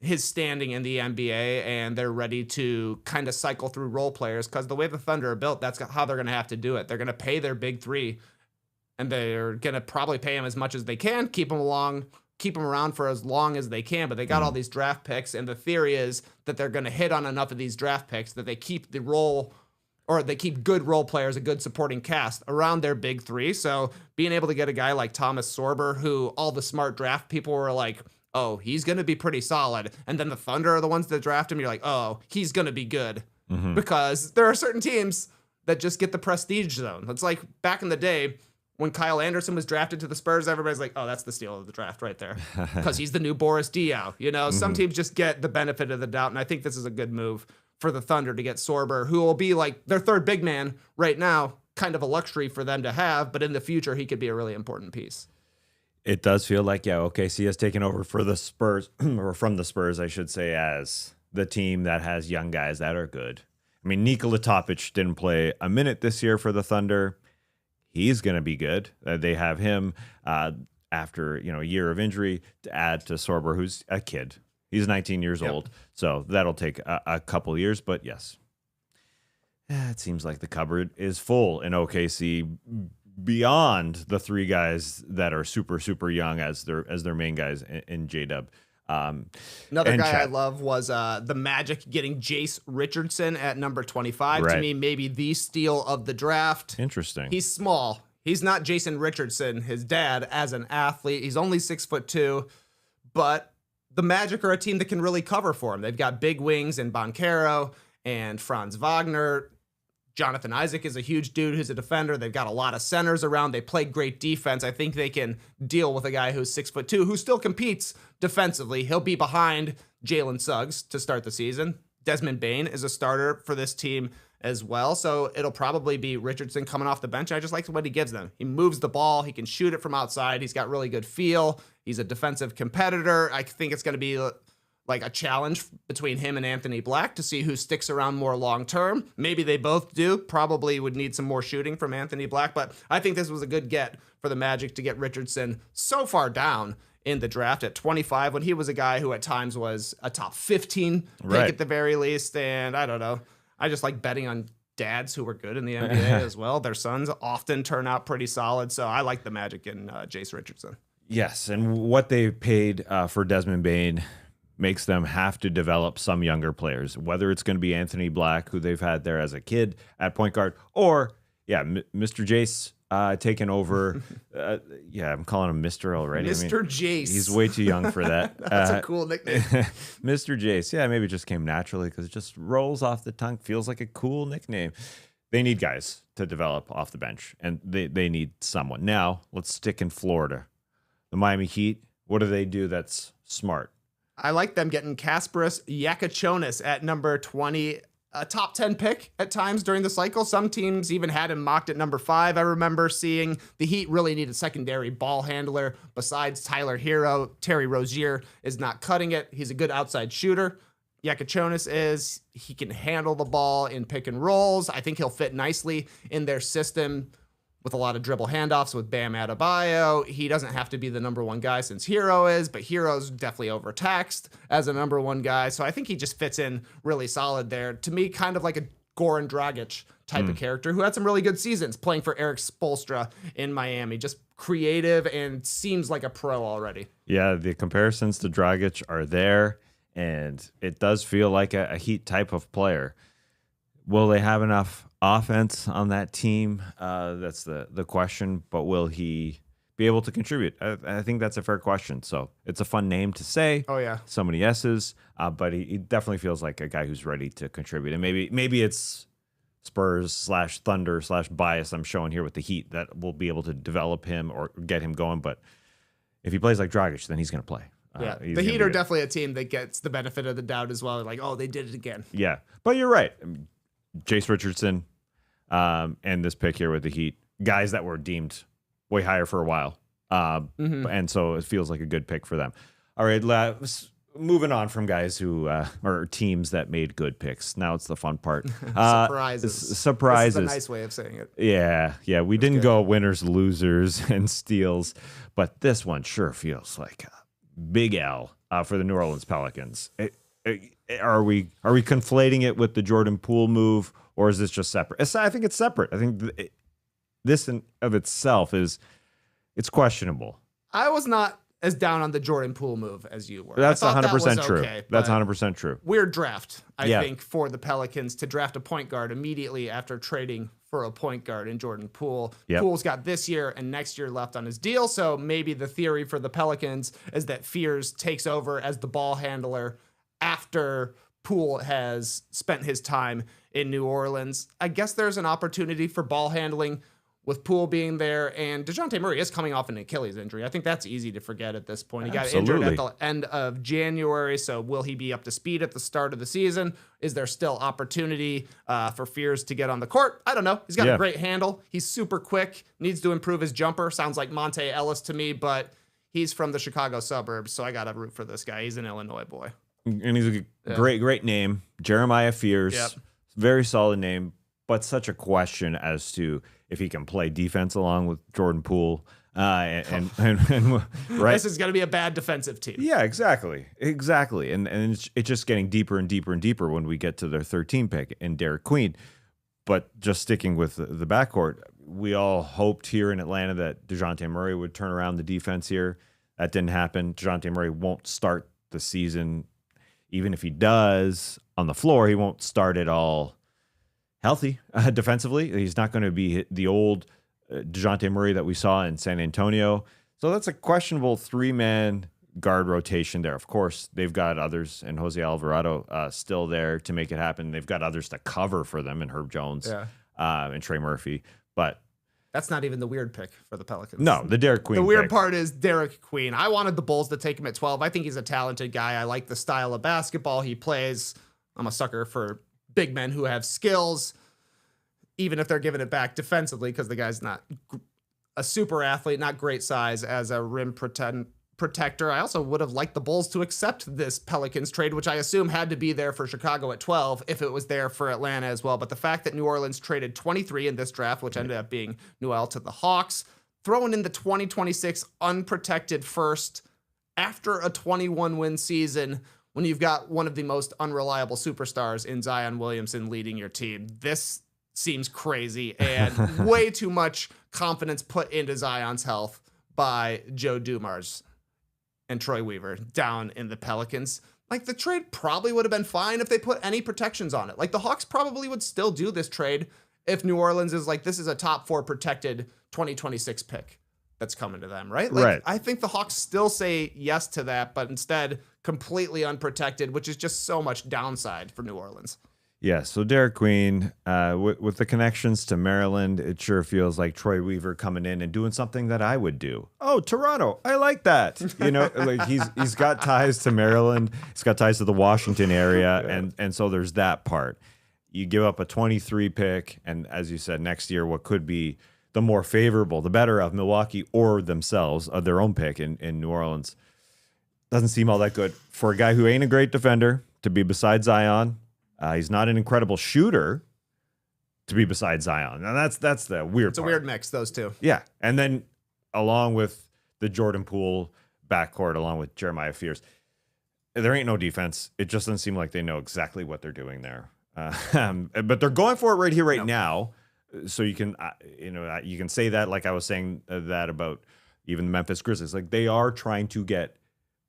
his standing in the NBA and they're ready to kind of cycle through role players, because the way the Thunder are built, that's how they're going to have to do it. They're going to pay their big three, and they're going to probably pay him as much as they can, keep him around for as long as they can, but they got all these draft picks, and the theory is that they're going to hit on enough of these draft picks that they keep the role, or they keep good role players, a good supporting cast around their big three. So being able to get a guy like Thomas Sorber, who all the smart draft people were like, oh, he's going to be pretty solid, and then the Thunder are the ones that draft him, you're like, oh, he's going to be good. Because there are certain teams that just get the prestige zone. It's like back in the day, when Kyle Anderson was drafted to the Spurs, everybody's like, oh, that's the steal of the draft right there. Because he's the new Boris Diaw. Some teams just get the benefit of the doubt, and I think this is a good move for the Thunder to get Sorber, who will be like their third big man right now, kind of a luxury for them to have, but in the future, he could be a really important piece. It does feel like, OKC has taken over for the Spurs, or from the Spurs, I should say, as the team that has young guys that are good. I mean, Nikola Topic didn't play a minute this year for the Thunder. He's going to be good. They have him after a year of injury to add to Sorber, who's a kid. He's 19 years old, so that'll take a couple years. But yes, it seems like the cupboard is full in OKC beyond the three guys that are super, super young as their main guys in J-Dub. Another guy I love was the Magic getting Jace Richardson at number 25. Right. To me, maybe the steal of the draft. Interesting. He's small. He's not Jason Richardson, his dad, as an athlete. He's only 6'2", but the Magic are a team that can really cover for him. They've got big wings in Boncaro and Franz Wagner. Jonathan Isaac is a huge dude who's a defender. They've got a lot of centers around. They play great defense. I think they can deal with a guy who's 6'2", who still competes defensively. He'll be behind Jalen Suggs to start the season. Desmond Bane is a starter for this team as well. So it'll probably be Richardson coming off the bench. I just like what he gives them. He moves the ball. He can shoot it from outside. He's got really good feel. He's a defensive competitor. I think it's going to be like a challenge between him and Anthony Black to see who sticks around more long-term. Maybe they both do. Probably would need some more shooting from Anthony Black, but I think this was a good get for the Magic to get Richardson so far down in the draft at 25 when he was a guy who at times was a top 15 pick at the very least. And I don't know. I just like betting on dads who were good in the NBA as well. Their sons often turn out pretty solid. So I like the Magic and Jace Richardson. Yes, and what they paid for Desmond Bane makes them have to develop some younger players, whether it's going to be Anthony Black, who they've had there as a kid at point guard, or, Mr. Jace taking over. I'm calling him Mr. already. Mr. Jace. He's way too young for that. That's a cool nickname. Mr. Jace. Yeah, maybe it just came naturally because it just rolls off the tongue, feels like a cool nickname. They need guys to develop off the bench, and they need someone. Now, let's stick in Florida. The Miami Heat, what do they do that's smart? I like them getting Kasparas Yakachonis at number 20, a top 10 pick at times during the cycle. Some teams even had him mocked at number 5. I remember seeing the Heat really need a secondary ball handler besides Tyler Hero. Terry Rozier is not cutting it. He's a good outside shooter. Yakachonis he can handle the ball in pick and rolls. I think he'll fit nicely in their system with a lot of dribble handoffs with Bam Adebayo. He doesn't have to be the number one guy since Hero is, but Hero's definitely overtaxed as a number one guy. So I think he just fits in really solid there. To me, kind of like a Goran Dragic type of character who had some really good seasons playing for Eric Spoelstra in Miami. Just creative and seems like a pro already. Yeah, the comparisons to Dragic are there, and it does feel like a Heat type of player. Will they have enough offense on that team? That's the question. But will he be able to contribute? I think that's a fair question. So it's a fun name to say. Oh, yeah. So many S's. But he definitely feels like a guy who's ready to contribute. And maybe it's Spurs/Thunder/bias I'm showing here with the Heat that will be able to develop him or get him going. But if he plays like Dragic, then he's going to play. Yeah, the Heat are definitely a team that gets the benefit of the doubt as well. Like, oh, they did it again. Yeah, but you're right. Jace Richardson and this pick here with the Heat, guys that were deemed way higher for a while. And so it feels like a good pick for them. All right, moving on from guys who or teams that made good picks. Now it's the fun part. Surprises. Surprises. That's a nice way of saying it. Yeah. We didn't go winners, losers, and steals, but this one sure feels like a big L for the New Orleans Pelicans. Are we conflating it with the Jordan Poole move, or is this just separate? I think it's separate. I think this in of itself it's questionable. I was not as down on the Jordan Poole move as you were. That's 100% true. Okay, that's 100% true. Weird draft, I think, for the Pelicans to draft a point guard immediately after trading for a point guard in Jordan Poole. Yep. Poole's got this year and next year left on his deal, so maybe the theory for the Pelicans is that Fears takes over as the ball handler after Poole has spent his time in New Orleans. I guess there's an opportunity for ball handling with Poole being there, and DeJounte Murray is coming off an Achilles injury. I think that's easy to forget at this point. He got injured at the end of January, so will he be up to speed at the start of the season? Is there still opportunity for Fears to get on the court? I don't know. He's got a great handle. He's super quick, needs to improve his jumper. Sounds like Monte Ellis to me, but he's from the Chicago suburbs, so I got to root for this guy. He's an Illinois boy. And he's a great name. Jeremiah Fears. Yep. very solid name, but such a question as to if he can play defense along with Jordan Poole. And right, this is going to be a bad defensive team. Yeah, exactly. And it's just getting deeper and deeper and deeper when we get to their 13 pick and Derik Queen. But just sticking with the backcourt, we all hoped here in Atlanta that DeJounte Murray would turn around the defense here. That didn't happen. DeJounte Murray won't start the season. Even if he does on the floor, he won't start at all healthy defensively. He's not going to be the old DeJounte Murray that we saw in San Antonio. So that's a questionable 3-man guard rotation there. Of course, they've got others, and Jose Alvarado still there to make it happen. They've got others to cover for them, and Herb Jones and Trey Murphy. But that's not even the weird pick for the Pelicans. No, the Derik Queen. The weird pick. part is Derik Queen. I wanted the Bulls to take him at 12. I think he's a talented guy. I like the style of basketball he plays. I'm a sucker for big men who have skills, even if they're giving it back defensively, because the guy's not a super athlete, not great size as a rim protector. I also would have liked the Bulls to accept this Pelicans trade, which I assume had to be there for Chicago at 12 if it was there for Atlanta as well. But the fact that New Orleans traded 23 in this draft, which ended up being Noel to the Hawks, throwing in the 2026 unprotected first after a 21-win season, when you've got one of the most unreliable superstars in Zion Williamson leading your team, this seems crazy and way too much confidence put into Zion's health by Joe Dumars and Troy Weaver down in the Pelicans. Like, the trade probably would have been fine if they put any protections on it. Like, the Hawks probably would still do this trade if New Orleans is like, this is a top 4 protected 2026 pick that's coming to them, right? Like, right. I think the Hawks still say yes to that, but instead completely unprotected, which is just so much downside for New Orleans. Yeah, so Derik Queen, with the connections to Maryland, it sure feels like Troy Weaver coming in and doing something that I would do. Oh, Toronto, I like that. You know, like he's got ties to Maryland, he's got ties to the Washington area, and so there's that part. You give up a 23 pick, and as you said, next year, what could be the more favorable, the better of Milwaukee or themselves, of their own pick in New Orleans. Doesn't seem all that good for a guy who ain't a great defender to be beside Zion. He's not an incredible shooter to be beside Zion. Now that's the weird part. It's a weird mix, those two. Yeah. And then along with the Jordan Poole backcourt, along with Jeremiah Fears, there ain't no defense. It just doesn't seem like they know exactly what they're doing there. But they're going for it right here, right now. So you can, you can say that, like I was saying that about even the Memphis Grizzlies. Like, they are trying to get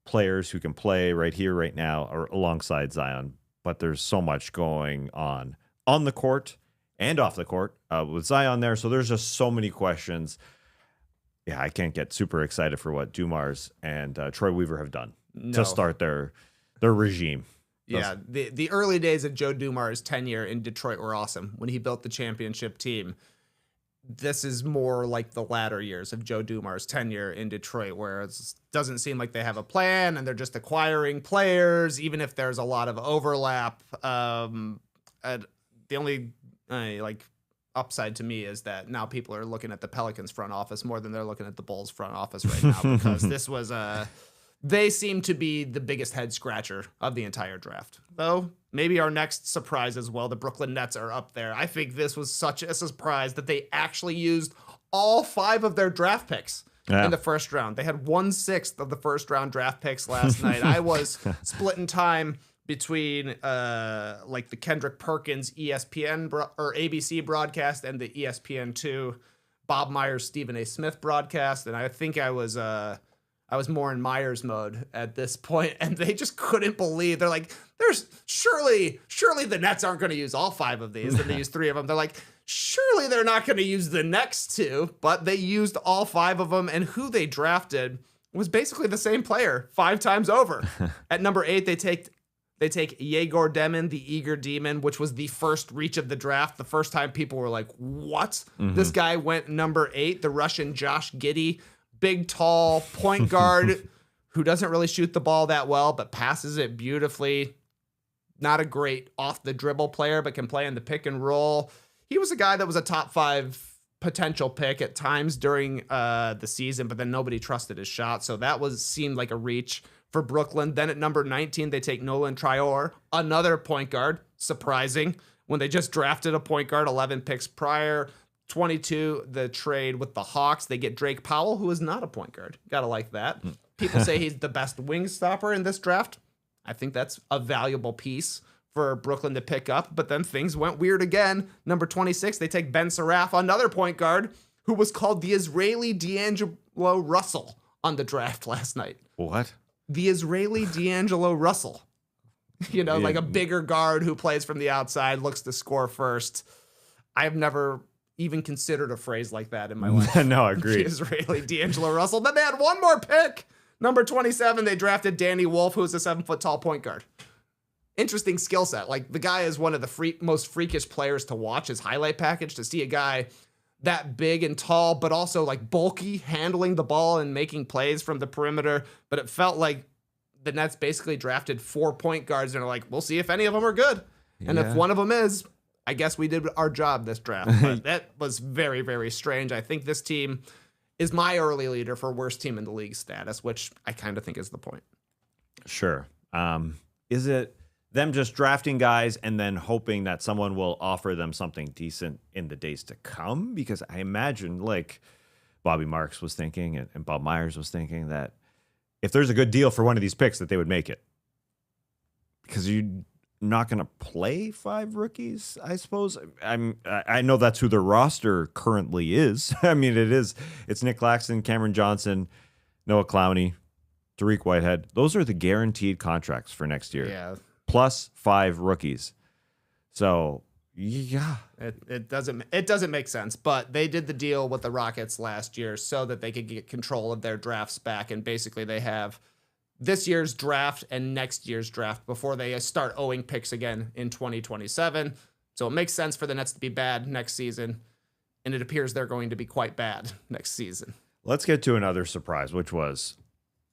players who can play right here, right now, or alongside Zion. But there's so much going on the court and off the court with Zion there. So there's just so many questions. Yeah, I can't get super excited for what Dumars and Troy Weaver have done to start their regime. Yeah, the early days of Joe Dumars' tenure in Detroit were awesome when he built the championship team. This is more like the latter years of Joe Dumars' tenure in Detroit, where it doesn't seem like they have a plan and they're just acquiring players, even if there's a lot of overlap. The only upside to me is that now people are looking at the Pelicans front office more than they're looking at the Bulls front office right now, because this was they seem to be the biggest head scratcher of the entire draft. Though maybe our next surprise as well, the Brooklyn Nets are up there. I think this was such a surprise that they actually used all 5 of their draft picks in the first round. They had 1/6 of the first round draft picks last night. I was splitting time between like the Kendrick Perkins ESPN or ABC broadcast and the ESPN2 Bob Myers Stephen A. Smith broadcast, and I think I was more in Myers mode at this point, and they just couldn't believe. They're like, there's surely the Nets aren't going to use all 5 of these. And they used 3 of them. They're like, surely they're not going to use the next 2, but they used all 5 of them. And who they drafted was basically the same player 5 times over. At number 8, they take Yegor Demon, the Eager Demon, which was the first reach of the draft. The first time people were like, what? Mm-hmm. This guy went number 8, the Russian Josh Giddey. Big, tall point guard who doesn't really shoot the ball that well, but passes it beautifully. Not a great off-the-dribble player, but can play in the pick and roll. He was a guy that was a top 5 potential pick at times during the season, but then nobody trusted his shot, so that seemed like a reach for Brooklyn. Then at number 19, they take Nolan Traore, another point guard. Surprising. when they just drafted a point guard 11 picks prior. 22, the trade with the Hawks. They get Drake Powell, who is not a point guard. Gotta like that. People say he's the best wing stopper in this draft. I think that's a valuable piece for Brooklyn to pick up. But then things went weird again. Number 26, they take Ben Saraf, another point guard, who was called the Israeli D'Angelo Russell on the draft last night. What? The Israeli D'Angelo Russell. You know, like a bigger guard who plays from the outside, looks to score first. I've never even considered a phrase like that in my life. No, I agree. Israeli D'Angelo Russell. Then they had one more pick. Number 27, they drafted Danny Wolf, who's a 7-foot-tall point guard. Interesting skill set. Like, the guy is one of the most freakish players to watch. His highlight package, to see a guy that big and tall, but also like bulky, handling the ball and making plays from the perimeter. But it felt like the Nets basically drafted 4 point guards and are like, we'll see if any of them are good. And if one of them is, I guess we did our job this draft. But that was very, very strange. I think this team is my early leader for worst team in the league status, which I kind of think is the point. Sure. Is it them just drafting guys and then hoping that someone will offer them something decent in the days to come? Because I imagine, like Bobby Marks was thinking and Bob Myers was thinking, that if there's a good deal for one of these picks, that they would make it. Because you're not going to play 5 rookies, I suppose. I know that's who their roster currently is. I mean, it's Nick Claxton, Cameron Johnson, Noah Clowney, Derik Whitehead. Those are the guaranteed contracts for next year. Yeah. Plus 5 rookies. So, yeah. It doesn't make sense, but they did the deal with the Rockets last year so that they could get control of their drafts back, and basically they have this year's draft and next year's draft before they start owing picks again in 2027. So it makes sense for the Nets to be bad next season, and it appears they're going to be quite bad next season. Let's get to another surprise, which was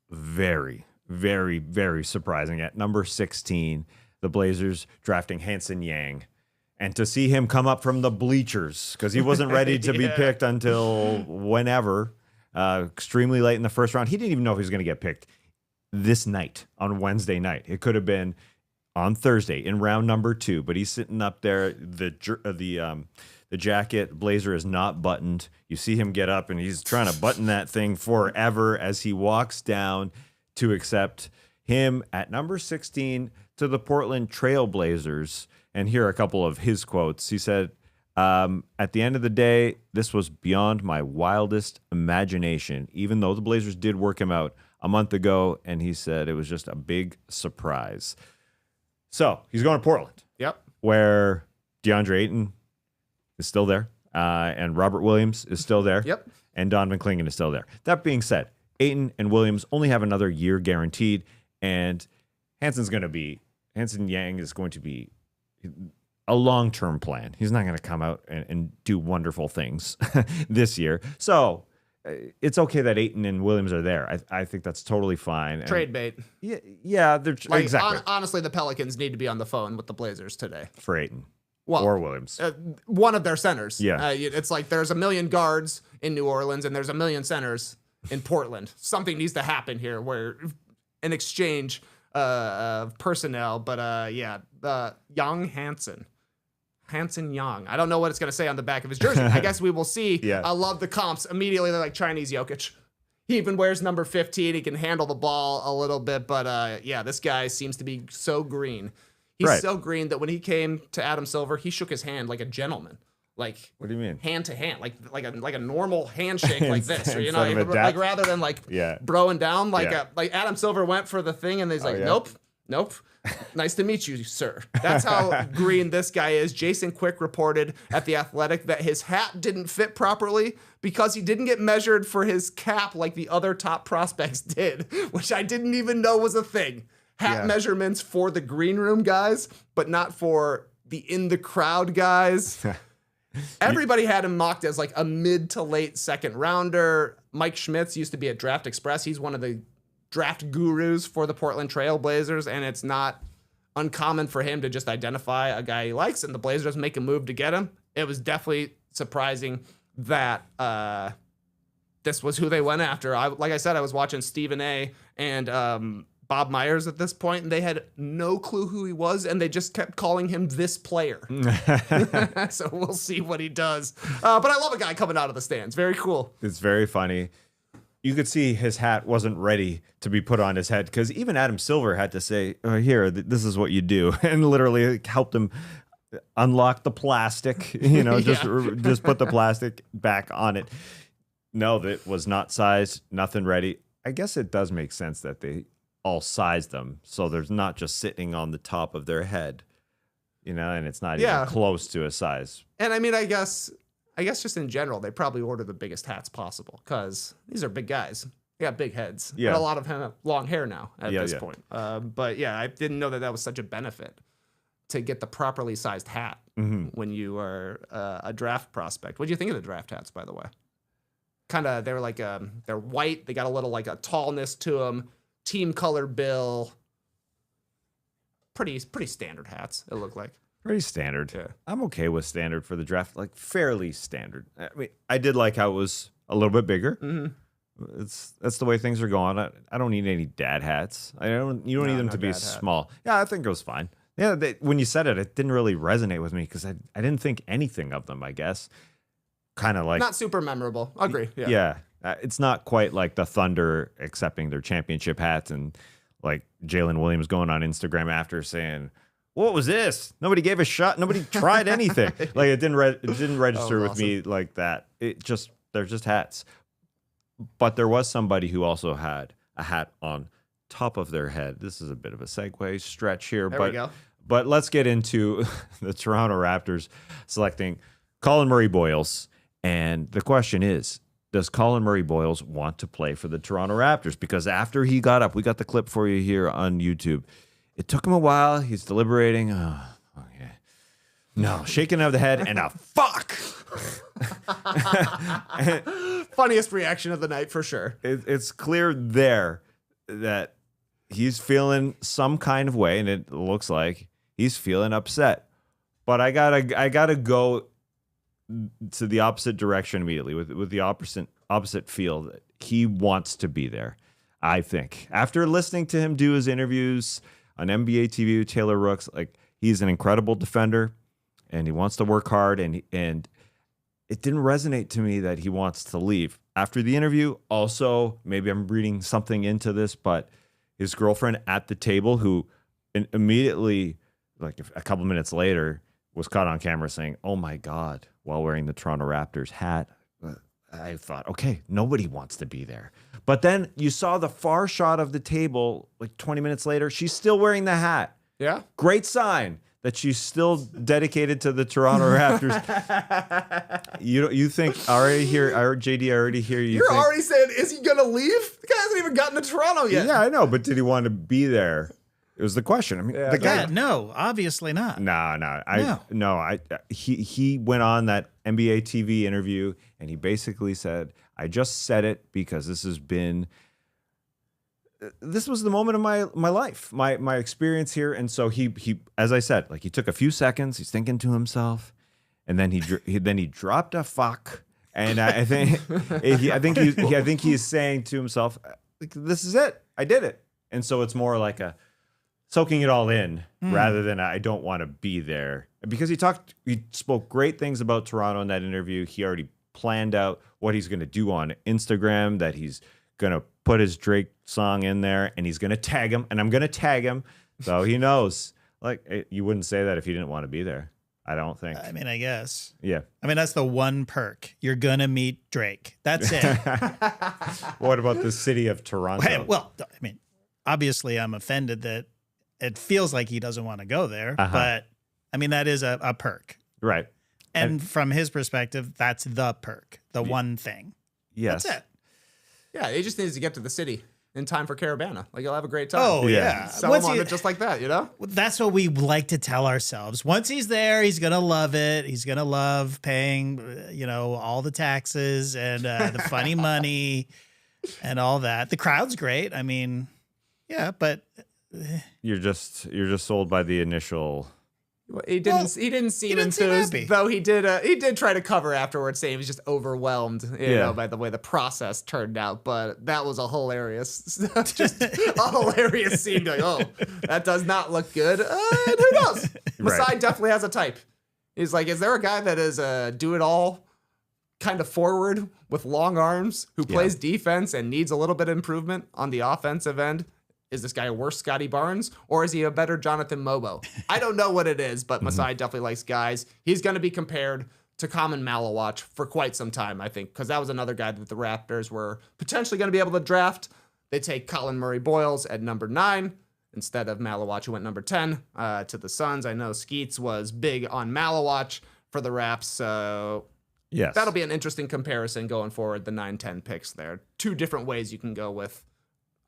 very, very, very surprising. At number 16, the Blazers drafting Hansen Yang. And to see him come up from the bleachers, because he wasn't ready to be picked until whenever, extremely late in the first round. He didn't even know if he was going to get picked this night, on Wednesday night. It could have been on Thursday in round number 2, but he's sitting up there. The jacket blazer is not buttoned. You see him get up, and he's trying to button that thing forever as he walks down to accept him at number 16 to the Portland Trail Blazers. And here are a couple of his quotes. He said, at the end of the day, this was beyond my wildest imagination, even though the Blazers did work him out a month ago. And he said it was just a big surprise. So he's going to Portland. Yep. Where DeAndre Ayton is still there. And Robert Williams is still there. Yep. And Donovan Clingan is still there. That being said, Ayton and Williams only have another year guaranteed. And Hansen Yang is going to be a long-term plan. He's not going to come out and do wonderful things this year. So it's okay that Ayton and Williams are there. I think that's totally fine. Trade bait. Yeah, they're exactly. Honestly, the Pelicans need to be on the phone with the Blazers today. For Ayton. Well, or Williams. One of their centers. Yeah. It's like there's 1 million guards in New Orleans and there's 1 million centers in Portland. Something needs to happen here where an exchange of personnel. But Young Hansen Young. I don't know what it's going to say on the back of his jersey. I guess we will see. Yeah. I love the comps. Immediately, they're like Chinese Jokic. He even wears number 15. He can handle the ball a little bit. But this guy seems to be so green. He's so green that when he came to Adam Silver, he shook his hand like a gentleman. Like, what do you mean? Hand to hand, like a normal handshake like this, or Instead of rather than broing down like Adam Silver went for the thing and he's like, nope. Nice to meet you, sir. That's how green this guy is. Jason Quick reported at The Athletic that his hat didn't fit properly because he didn't get measured for his cap like the other top prospects did, which I didn't even know was a thing. Hat measurements for the green room guys, but not for the in the crowd guys. Everybody had him mocked as like a mid to late second rounder. Mike Schmitz used to be at Draft Express. He's one of the draft gurus for the Portland Trail Blazers, and it's not uncommon for him to just identify a guy he likes, and the Blazers make a move to get him. It was definitely surprising that this was who they went after. Like I said, I was watching Stephen A. and Bob Myers at this point, and they had no clue who he was, and they just kept calling him this player. So we'll see what he does. But I love a guy coming out of the stands. Very cool. It's very funny. You could see his hat wasn't ready to be put on his head because even Adam Silver had to say, here, this is what you do. And literally helped him unlock the plastic, just put the plastic back on it. No, that was not sized, nothing ready. I guess it does make sense that they all size them so there's not just sitting on the top of their head, and it's not even close to a size. And I mean, I guess just in general, they probably order the biggest hats possible because these are big guys. They got big heads. Yeah. And a lot of them have long hair now at this point. But yeah, I didn't know that was such a benefit to get the properly sized hat when you are a draft prospect. What do you think of the draft hats, by the way? Kind of, they're like, they're white. They got a little like a tallness to them. Team color bill. Pretty standard hats, it looked like. Pretty standard. Yeah. I'm okay with standard for the draft, like fairly standard. I mean, I did like how it was a little bit bigger. That's the way things are going. I don't need any dad hats. You don't need them to be small. Yeah, I think it was fine. Yeah, when you said it, it didn't really resonate with me because I didn't think anything of them, I guess. Kind of like... Not super memorable. I agree. Yeah. It's not quite like the Thunder accepting their championship hats and like Jalen Williams going on Instagram after saying, what was this? Nobody gave a shot. Nobody tried anything. Like it didn't register with me like that. They're just hats. But there was somebody who also had a hat on top of their head. This is a bit of a segue stretch here. There we go. But let's get into the Toronto Raptors selecting Collin Murray-Boyles. And the question is, does Collin Murray-Boyles want to play for the Toronto Raptors? Because after he got up, we got the clip for you here on YouTube. It took him a while. He's deliberating. Oh, okay. No, shaking of the head and a fuck. Funniest reaction of the night for sure. It's clear there that he's feeling some kind of way, and it looks like he's feeling upset. But I gotta go to the opposite direction immediately with the opposite feel. He wants to be there. I think after listening to him do his interviews on NBA TV with Taylor Rooks, like he's an incredible defender and he wants to work hard, and it didn't resonate to me that he wants to leave after the interview. Also, maybe I'm reading something into this, but his girlfriend at the table, who immediately, like a couple minutes later, was caught on camera saying, "Oh my God," while wearing the Toronto Raptors hat. I thought, okay, nobody wants to be there. But then you saw the far shot of the table like 20 minutes later. She's still wearing the hat. Yeah. Great sign that she's still dedicated to the Toronto Raptors. You think already here, JD, I already hear you. You're already saying, is he going to leave? The guy hasn't even gotten to Toronto yet. Yeah, I know. But did he want to be there? It was the question. I mean, the guy. No, obviously not. No. He went on that NBA TV interview and he basically said, "I just said it because this was the moment of my life, my experience here." And so he, as I said, like he took a few seconds. He's thinking to himself, and then he dropped a fuck. And I think he's saying to himself, "This is it. I did it." And so it's more like a soaking it all in rather than I don't want to be there. Because he spoke great things about Toronto in that interview. He already planned out what he's going to do on Instagram, that he's going to put his Drake song in there and he's going to tag him, and I'm going to tag him. So he knows. Like, you wouldn't say that if you didn't want to be there, I don't think. I mean, I guess. Yeah. I mean, that's the one perk. You're going to meet Drake. That's it. What about the city of Toronto? Well, I mean, obviously I'm offended that it feels like he doesn't want to go there, but I mean, that is a perk. Right. And from his perspective, that's the perk, the one thing. Yes. That's it. Yeah, he just needs to get to the city in time for Caravana. Like, he'll have a great time. Oh, yeah. Sell him on it just like that, you know? That's what we like to tell ourselves. Once he's there, he's going to love it. He's going to love paying, all the taxes and the funny money and all that. The crowd's great. I mean, yeah, but... You're just sold by the initial He didn't seem enthused, happy. though he did try to cover afterwards, saying he was just overwhelmed, you know, by the way the process turned out. But that was a hilarious, just a hilarious scene. Like, oh, that does not look good. And who knows? Masai definitely has a type. He's like, is there a guy that is do it all kind of forward with long arms who plays defense and needs a little bit of improvement on the offensive end? Is this guy a worse Scotty Barnes, or is he a better Jonathan Mobo? I don't know what it is, but Masai definitely likes guys. He's going to be compared to Collin Murray-Boyles for quite some time, I think, because that was another guy that the Raptors were potentially going to be able to draft. They take Collin Murray-Boyles at number 9 instead of Murray-Boyles, who went number 10 to the Suns. I know Skeets was big on Murray-Boyles for the Raps, so Yes. that'll be an interesting comparison going forward, the 9-10 picks there. 2 different ways you can go with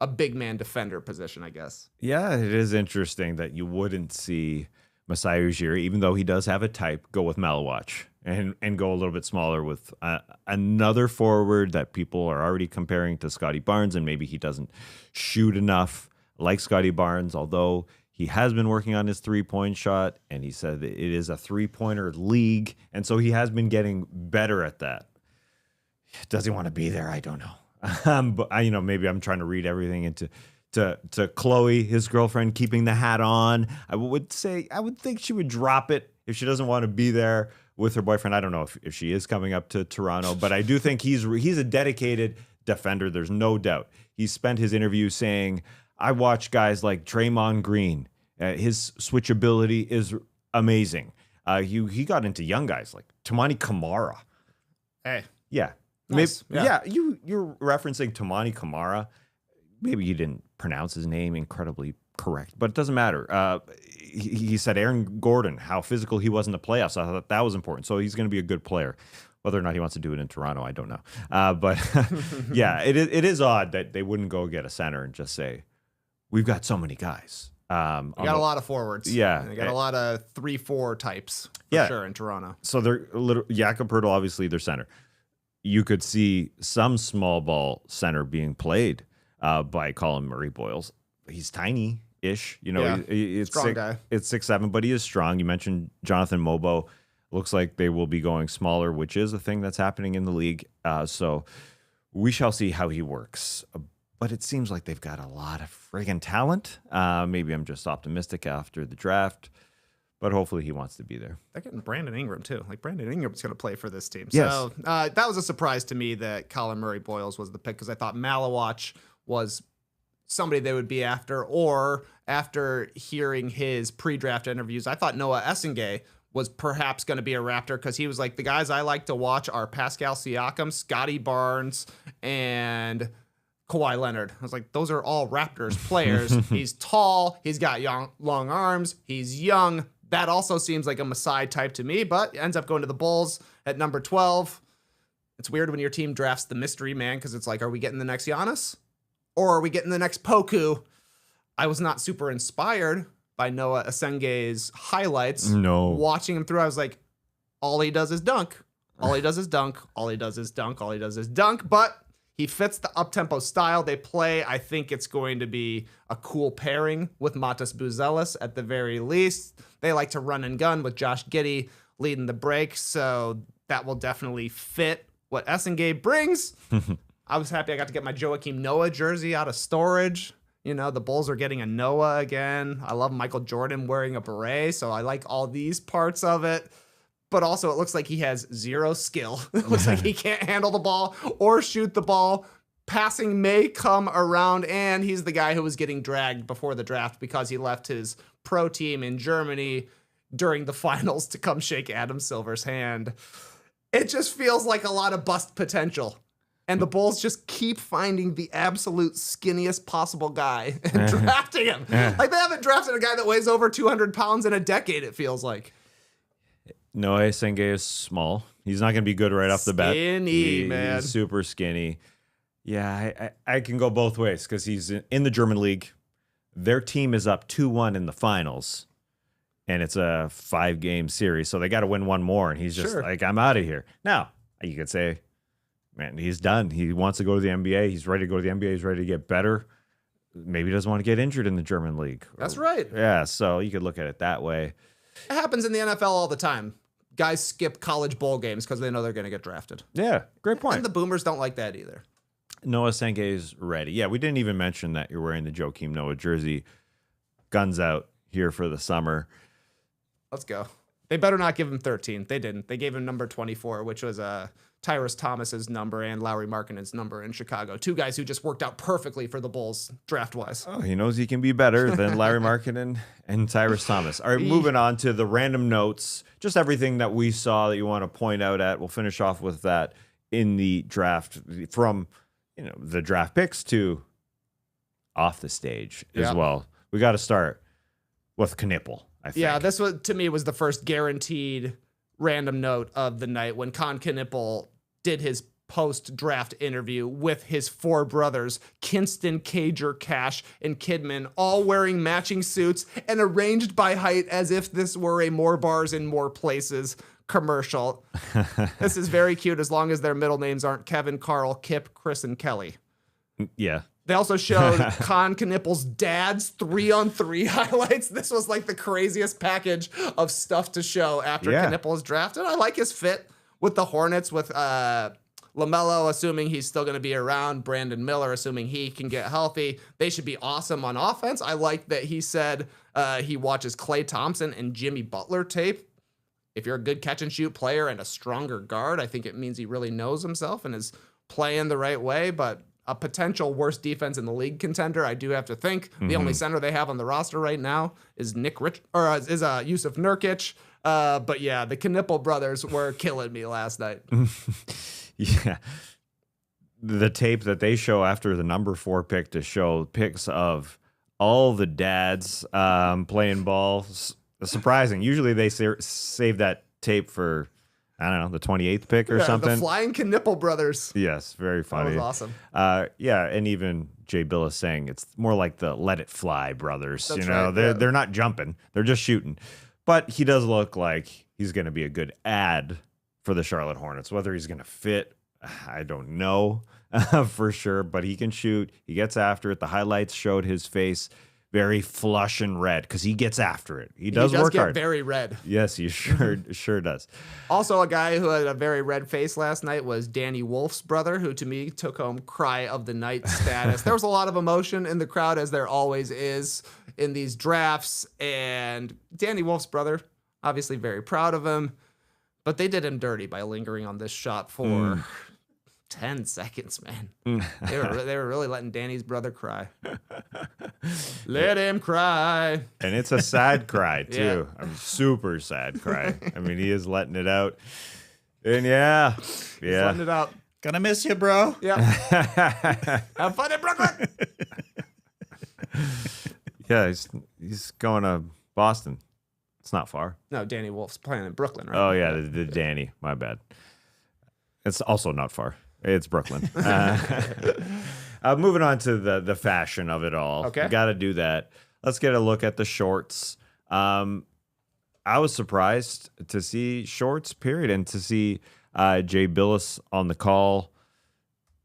a big man defender position, I guess. Yeah, it is interesting that you wouldn't see Masai Ujiri, even though he does have a type, go with Murray-Boyles and go a little bit smaller with another forward that people are already comparing to Scotty Barnes, and maybe he doesn't shoot enough like Scotty Barnes, although he has been working on his three-point shot, and he said that it is a three-pointer league, and so he has been getting better at that. Does he want to be there? I don't know. But maybe I'm trying to read everything into to Chloe, his girlfriend, keeping the hat on. I would think she would drop it if she doesn't want to be there with her boyfriend. I don't know if she is coming up to Toronto, but I do think he's a dedicated defender. There's no doubt. He spent his interview saying, I watch guys like Draymond Green. His switchability is amazing. He got into young guys like Tamani Kamara. Hey. Yeah. Nice. Maybe, you're referencing Tamani Kamara. Maybe you didn't pronounce his name incredibly correct, but it doesn't matter. He said Aaron Gordon, how physical he was in the playoffs. I thought that was important. So he's going to be a good player. Whether or not he wants to do it in Toronto, I don't know. But yeah, it is odd that they wouldn't go get a center and just say, we've got so many guys. We got a lot of forwards. Yeah. They got a lot of 3-4 types for sure in Toronto. So they're Jakob Poeltl, obviously their center. You could see some small ball center being played by Collin Murray-Boyles. He's tiny-ish. It's strong guy. It's 6'7", but he is strong. You mentioned Jonathan Mobo. Looks like they will be going smaller, which is a thing that's happening in the league. So we shall see how he works. But it seems like they've got a lot of friggin' talent. Maybe I'm just optimistic after the draft. But hopefully he wants to be there. They're getting Brandon Ingram, too. Like, Brandon Ingram's going to play for this team. Yes. So that was a surprise to me that Collin Murray-Boyles was the pick, because I thought Murray-Boyles was somebody they would be after. Or after hearing his pre-draft interviews, I thought Noa Essengue was perhaps going to be a Raptor, because he was like, the guys I like to watch are Pascal Siakam, Scotty Barnes, and Kawhi Leonard. I was like, those are all Raptors players. He's tall. He's got long arms. He's young. That also seems like a Masai type to me, but ends up going to the Bulls at number 12. It's weird when your team drafts the mystery man, because it's like, are we getting the next Giannis? Or are we getting the next Poku? I was not super inspired by Noa Essenge's highlights. No. Watching him through, I was like, all he does is dunk. All he does is dunk. All he does is dunk. All he does is dunk. But he fits the up-tempo style they play. I think it's going to be a cool pairing with Matas Buzelis at the very least. They like to run and gun with Josh Giddey leading the break, so that will definitely fit what Essengue brings. I was happy I got to get my Joakim Noah jersey out of storage. The Bulls are getting a Noah again. I love Michael Jordan wearing a beret, so I like all these parts of it. But also, it looks like he has zero skill. It looks like he can't handle the ball or shoot the ball. Passing may come around, and he's the guy who was getting dragged before the draft because he left his pro team in Germany during the finals to come shake Adam Silver's hand. It just feels like a lot of bust potential. And the Bulls just keep finding the absolute skinniest possible guy and drafting him. Like, they haven't drafted a guy that weighs over 200 pounds in a decade, it feels like. Noa Essengue is small. He's not going to be good right off the bat. Skinny, man. He's super skinny. Yeah, I can go both ways, because he's in the German league. Their team is up 2-1 in the finals, and it's a 5-game series, so they got to win one more, and he's just like, I'm out of here. Now, you could say, man, he's done. He wants to go to the NBA. He's ready to go to the NBA. He's ready to get better. Maybe he doesn't want to get injured in the German league. That's right. Yeah, so you could look at it that way. It happens in the NFL all the time. Guys skip college bowl games because they know they're going to get drafted. Yeah, great point. And the boomers don't like that either. Noa Essengue is ready. Yeah, we didn't even mention that you're wearing the Joakim Noah jersey. Guns out here for the summer. Let's go. They better not give him 13. They didn't. They gave him number 24, which was Tyrus Thomas's number and Lauri Markkanen's number in Chicago. Two guys who just worked out perfectly for the Bulls draft-wise. Oh, he knows he can be better than Lauri Markkanen and Tyrus Thomas. All right, moving on to the random notes. Just everything that we saw that you want to point out at. We'll finish off with that in the draft, from the draft picks to off the stage as well. We got to start with Knipple, I think. Yeah, this was, to me, was the first guaranteed random note of the night when Con Knipple did his post-draft interview with his four brothers, Kinston, Cager, Cash, and Kidman, all wearing matching suits and arranged by height as if this were a More Bars in More Places commercial. This is very cute as long as their middle names aren't Kevin, Carl, Kip, Chris, and Kelly. Yeah. They also showed Con Knipple's dad's 3-on-3 highlights. This was like the craziest package of stuff to show after Knipple is drafted. I like his fit with the Hornets, with LaMelo assuming he's still going to be around, Brandon Miller assuming he can get healthy. They should be awesome on offense. I like that he said he watches Klay Thompson and Jimmy Butler tape. If you're a good catch-and-shoot player and a stronger guard, I think it means he really knows himself and is playing the right way, but a potential worst defense in the league contender, I do have to think. The only center they have on the roster right now is Yusuf Nurkic. But yeah, the Knipple brothers were killing me last night. Yeah. The tape that they show after the number 4 pick to show pics of all the dads playing ball. Surprising. Usually they save that tape for, I don't know, the 28th pick or something. The Flying Knipple brothers. Yes, very funny. That was awesome. Yeah, and even Jay Billis saying it's more like the Let It Fly brothers. That's right, they're not jumping, they're just shooting. But he does look like he's going to be a good add for the Charlotte Hornets. Whether he's going to fit, I don't know for sure. But he can shoot. He gets after it. The highlights showed his face very flush and red because he gets after it. He does work get hard. Very red. Yes, he sure does. Also, a guy who had a very red face last night was Danny Wolf's brother, who to me took home cry of the night status. There was a lot of emotion in the crowd, as there always is in these drafts. And Danny Wolf's brother, obviously very proud of him, but they did him dirty by lingering on this shot for 10 seconds, man. They were really letting Danny's brother cry. Let him cry. And it's a sad cry, too. Yeah. I mean, super sad cry. I mean, he is letting it out. And yeah. He's letting it out. Gonna miss you, bro. Yeah. Have fun in Brooklyn. Yeah, he's going to Boston. It's not far. No, Danny Wolf's playing in Brooklyn, right? Oh, yeah, the Danny. My bad. It's also not far. It's Brooklyn. Moving on to the fashion of it all. Okay. Got to do that. Let's get a look at the shorts. I was surprised to see shorts, period, and to see Jay Billis on the call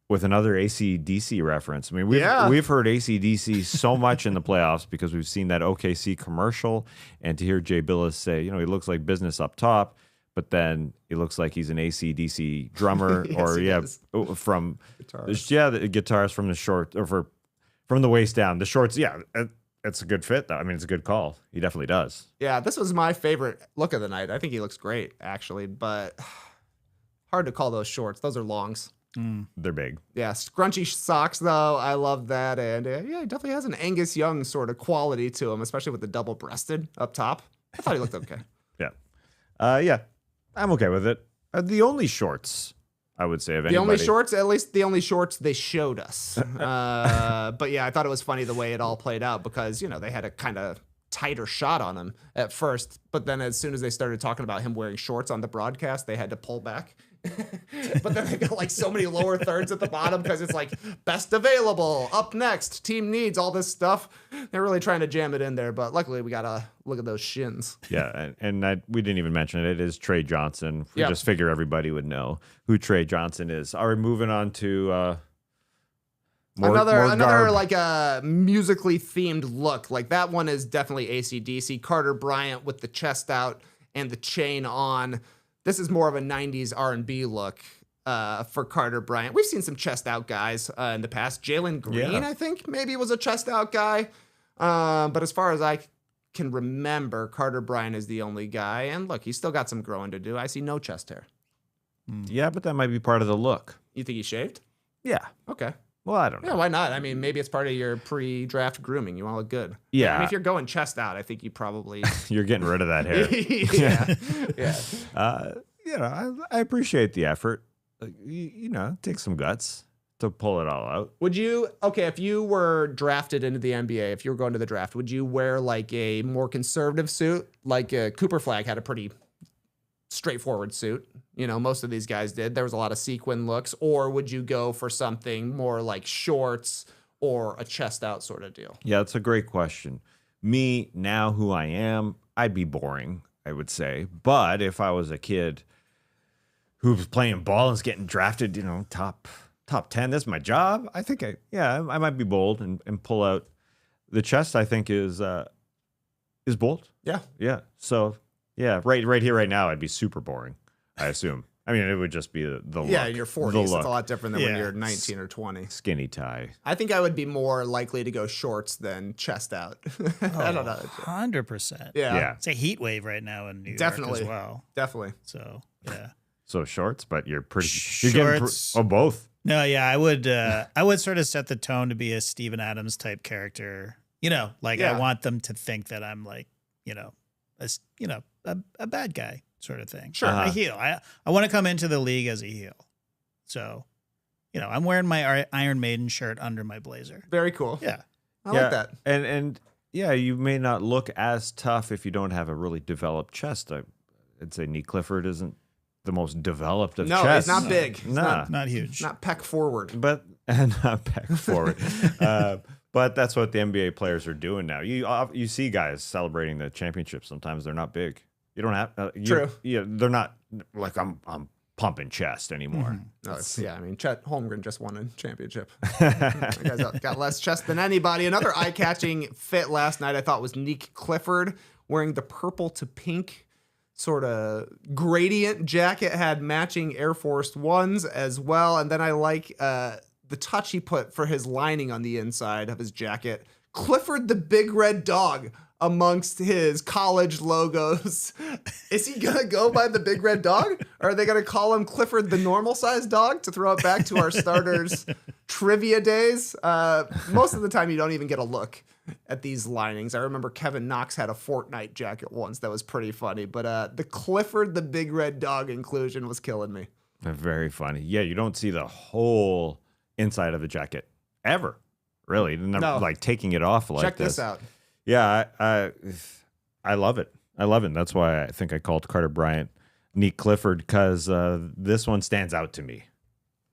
with another AC/DC reference. I mean, we've heard AC/DC so much in the playoffs because we've seen that OKC commercial, and to hear Jay Billis say, he looks like business up top, but then he looks like he's an AC/DC drummer, Yes, from Guitarist. the guitars from the short or from the waist down. The shorts, it's a good fit though. I mean, it's a good call. He definitely does. Yeah, this was my favorite look of the night. I think he looks great, actually, but hard to call those shorts. Those are longs. They're big. Yeah, scrunchy socks, though. I love that. And he definitely has an Angus Young sort of quality to him, especially with the double-breasted up top. I thought he looked okay. Yeah, I'm okay with it. The only shorts, I would say, of anybody. The only shorts, at least the only shorts they showed us. But yeah, I thought it was funny the way it all played out because, they had a kind of tighter shot on him at first. But then as soon as they started talking about him wearing shorts on the broadcast, they had to pull back. But then they got like so many lower thirds at the bottom because it's like best available, up next, team needs, all this stuff. They're really trying to jam it in there, but luckily we got to look at those shins. Yeah, and we didn't even mention it. It is Trey Johnson. We just figure everybody would know who Trey Johnson is. All right, moving on to Another garb. like a musically themed look. Like that one is definitely AC/DC. Carter Bryant with the chest out and the chain on. This is more of a 90s R&B look for Carter Bryant. We've seen some chest out guys in the past. Jalen Green, I think, maybe was a chest out guy. But as far as I can remember, Carter Bryant is the only guy. And look, he's still got some growing to do. I see no chest hair. Yeah, but that might be part of the look. You think he shaved? Yeah. Okay. Well, I don't know. Yeah, why not? I mean, maybe it's part of your pre-draft grooming. You want to look good. Yeah. I mean, if you're going chest out, I think you probably... You're getting rid of that hair. Yeah. I appreciate the effort. It takes some guts to pull it all out. Would you, if you were drafted into the NBA, if you were going to the draft, would you wear like a more conservative suit? Like Cooper Flagg had a pretty straightforward suit. Most of these guys did. There was a lot of sequin looks. Or would you go for something more like shorts or a chest out sort of deal? Yeah, that's a great question. Me, now who I am, I'd be boring, I would say. But if I was a kid who was playing ball and was getting drafted, top 10, this is my job, I think I might be bold and pull out the chest. I think is bold. Yeah. Yeah. So yeah, right here, right now, I'd be super boring, I assume. I mean, it would just be the look. Yeah, in your 40s, it's a lot different than when Yeah. you're 19 or 20. Skinny tie. I think I would be more likely to go shorts than chest out. I don't know. 100%. Yeah. It's a heat wave right now in New York Definitely. as well. Definitely. So, yeah. So shorts, but you're pretty. You're getting Shorts. both. No, yeah, I would sort of set the tone to be a Steven Adams type character. Yeah. I want them to think that I'm like, a bad guy sort of thing. Sure. A heel. I want to come into the league as a heel. So, I'm wearing my Iron Maiden shirt under my blazer. Very cool. Yeah. I like that. And yeah, you may not look as tough if you don't have a really developed chest. I'd say Nick Clifford isn't the most developed of No, chests. he's not big. He's Nah. Not huge. not peck forward. But and not back forward. But that's what the NBA players are doing now. You see guys celebrating the championship. Sometimes they're not big. You don't have True. Yeah, they're not like I'm pumping chest anymore. No, I mean, Chet Holmgren just won a championship. That guy's got less chest than anybody. Another eye-catching fit last night I thought was Nick Clifford wearing the purple to pink sort of gradient jacket, had matching Air Force Ones as well. And then I like the touch he put for his lining on the inside of his jacket. Clifford the Big Red Dog amongst his college logos. Is he going to go by the Big Red Dog? Or are they going to call him Clifford the Normal Sized Dog to throw it back to our starters trivia days? Most of the time you don't even get a look at these linings. I remember Kevin Knox had a Fortnite jacket once that was pretty funny, but the Clifford the Big Red Dog inclusion was killing me. Very funny. Yeah, you don't see the whole inside of the jacket ever. Really. No. Like taking it off like Check this. this out. Yeah, I love it. I love it. That's why I think I called Carter Bryant Nick Clifford, because this one stands out to me.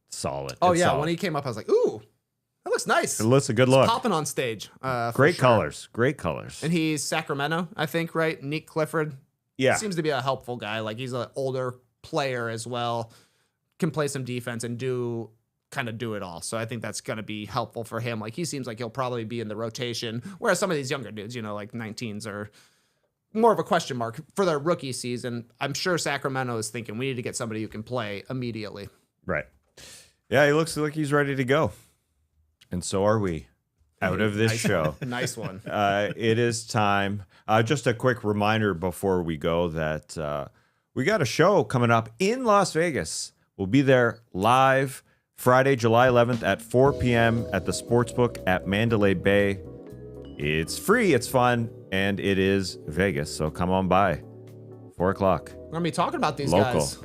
Solid. Oh, It's yeah. solid. When he came up, I was like, ooh, that looks nice. It looks a good It's look. popping on stage. For Great sure. colors. Great colors. And he's Sacramento, I think, right? Nick Clifford. Yeah. Seems to be a helpful guy. Like, he's an older player as well. Can play some defense and do it all. So I think that's going to be helpful for him. Like, he seems like he'll probably be in the rotation, whereas some of these younger dudes, like 19s, are more of a question mark for their rookie season. I'm sure Sacramento is thinking we need to get somebody who can play immediately. Right. Yeah, he looks like he's ready to go. And so are we. Out of this show. Nice one. It is time. Just a quick reminder before we go that we got a show coming up in Las Vegas. We'll be there live Friday, July 11th at 4 p.m. at the Sportsbook at Mandalay Bay. It's free, it's fun, and it is Vegas, so come on by. 4 o'clock. We're going to be talking about these Local. guys.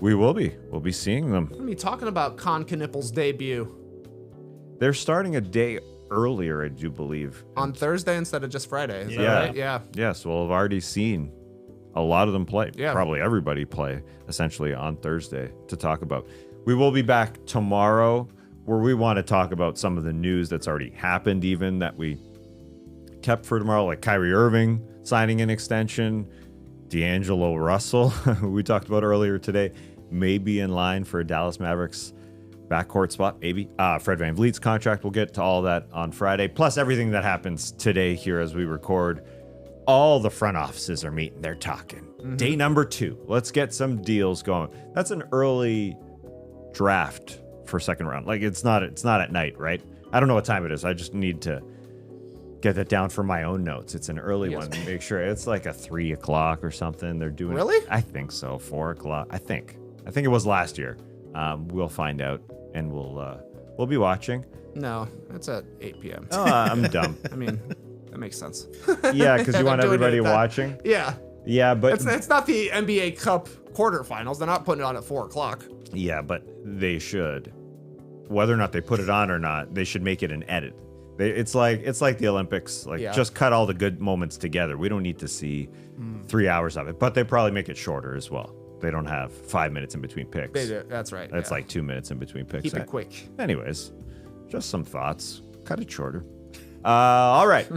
We will be. We'll be seeing them. We're going to be talking about Con Knippel's debut They're starting a day earlier, I do believe. on Thursday instead of just Friday. Is that Yeah. right? Yeah. Yes, we'll have already seen a lot of them play. Yeah. Probably everybody play, essentially, on Thursday to talk about. We will be back tomorrow, where we want to talk about some of the news that's already happened, even that we kept for tomorrow, like Kyrie Irving signing an extension, D'Angelo Russell, who we talked about earlier today, may be in line for a Dallas Mavericks backcourt spot, maybe. Fred VanVleet's contract, we'll get to all that on Friday. Plus everything that happens today here as we record. All the front offices are meeting. They're talking. Day number 2. Let's get some deals going. That's an early draft for second round. Like it's not at night, right? I don't know what time it is. I just need to get that down for my own notes. It's an early one. Make sure it's like a 3 o'clock or something. They're doing Really? I think so. 4 o'clock. I think it was last year. We'll find out and we'll be watching. No, it's at 8 p.m. Oh, I'm dumb. I mean, that makes sense. Yeah, because you They're want doing it everybody at that- watching. Yeah. Yeah, but It's not the NBA Cup quarterfinals. They're not putting it on at 4 o'clock. yeah, but they should. Whether or not they put it on or not, they should make it an edit. It's like the Olympics. Like just cut all the good moments together. We don't need to see 3 hours of it. But they probably make it shorter as well. They don't have 5 minutes in between picks. They do. That's right. It's like 2 minutes in between picks. Keep it quick. Anyways, just some thoughts. Cut it shorter. All right.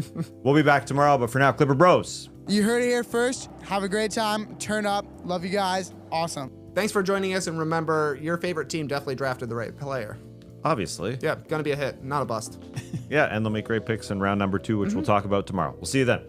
We'll be back tomorrow. But for now, Clipper Bros. You heard it here first. Have a great time. Turn up. Love you guys. Awesome. Thanks for joining us, and remember, your favorite team definitely drafted the right player. Obviously. Yeah, gonna be a hit, not a bust. Yeah, and they'll make great picks in round number 2, which we'll talk about tomorrow. We'll see you then.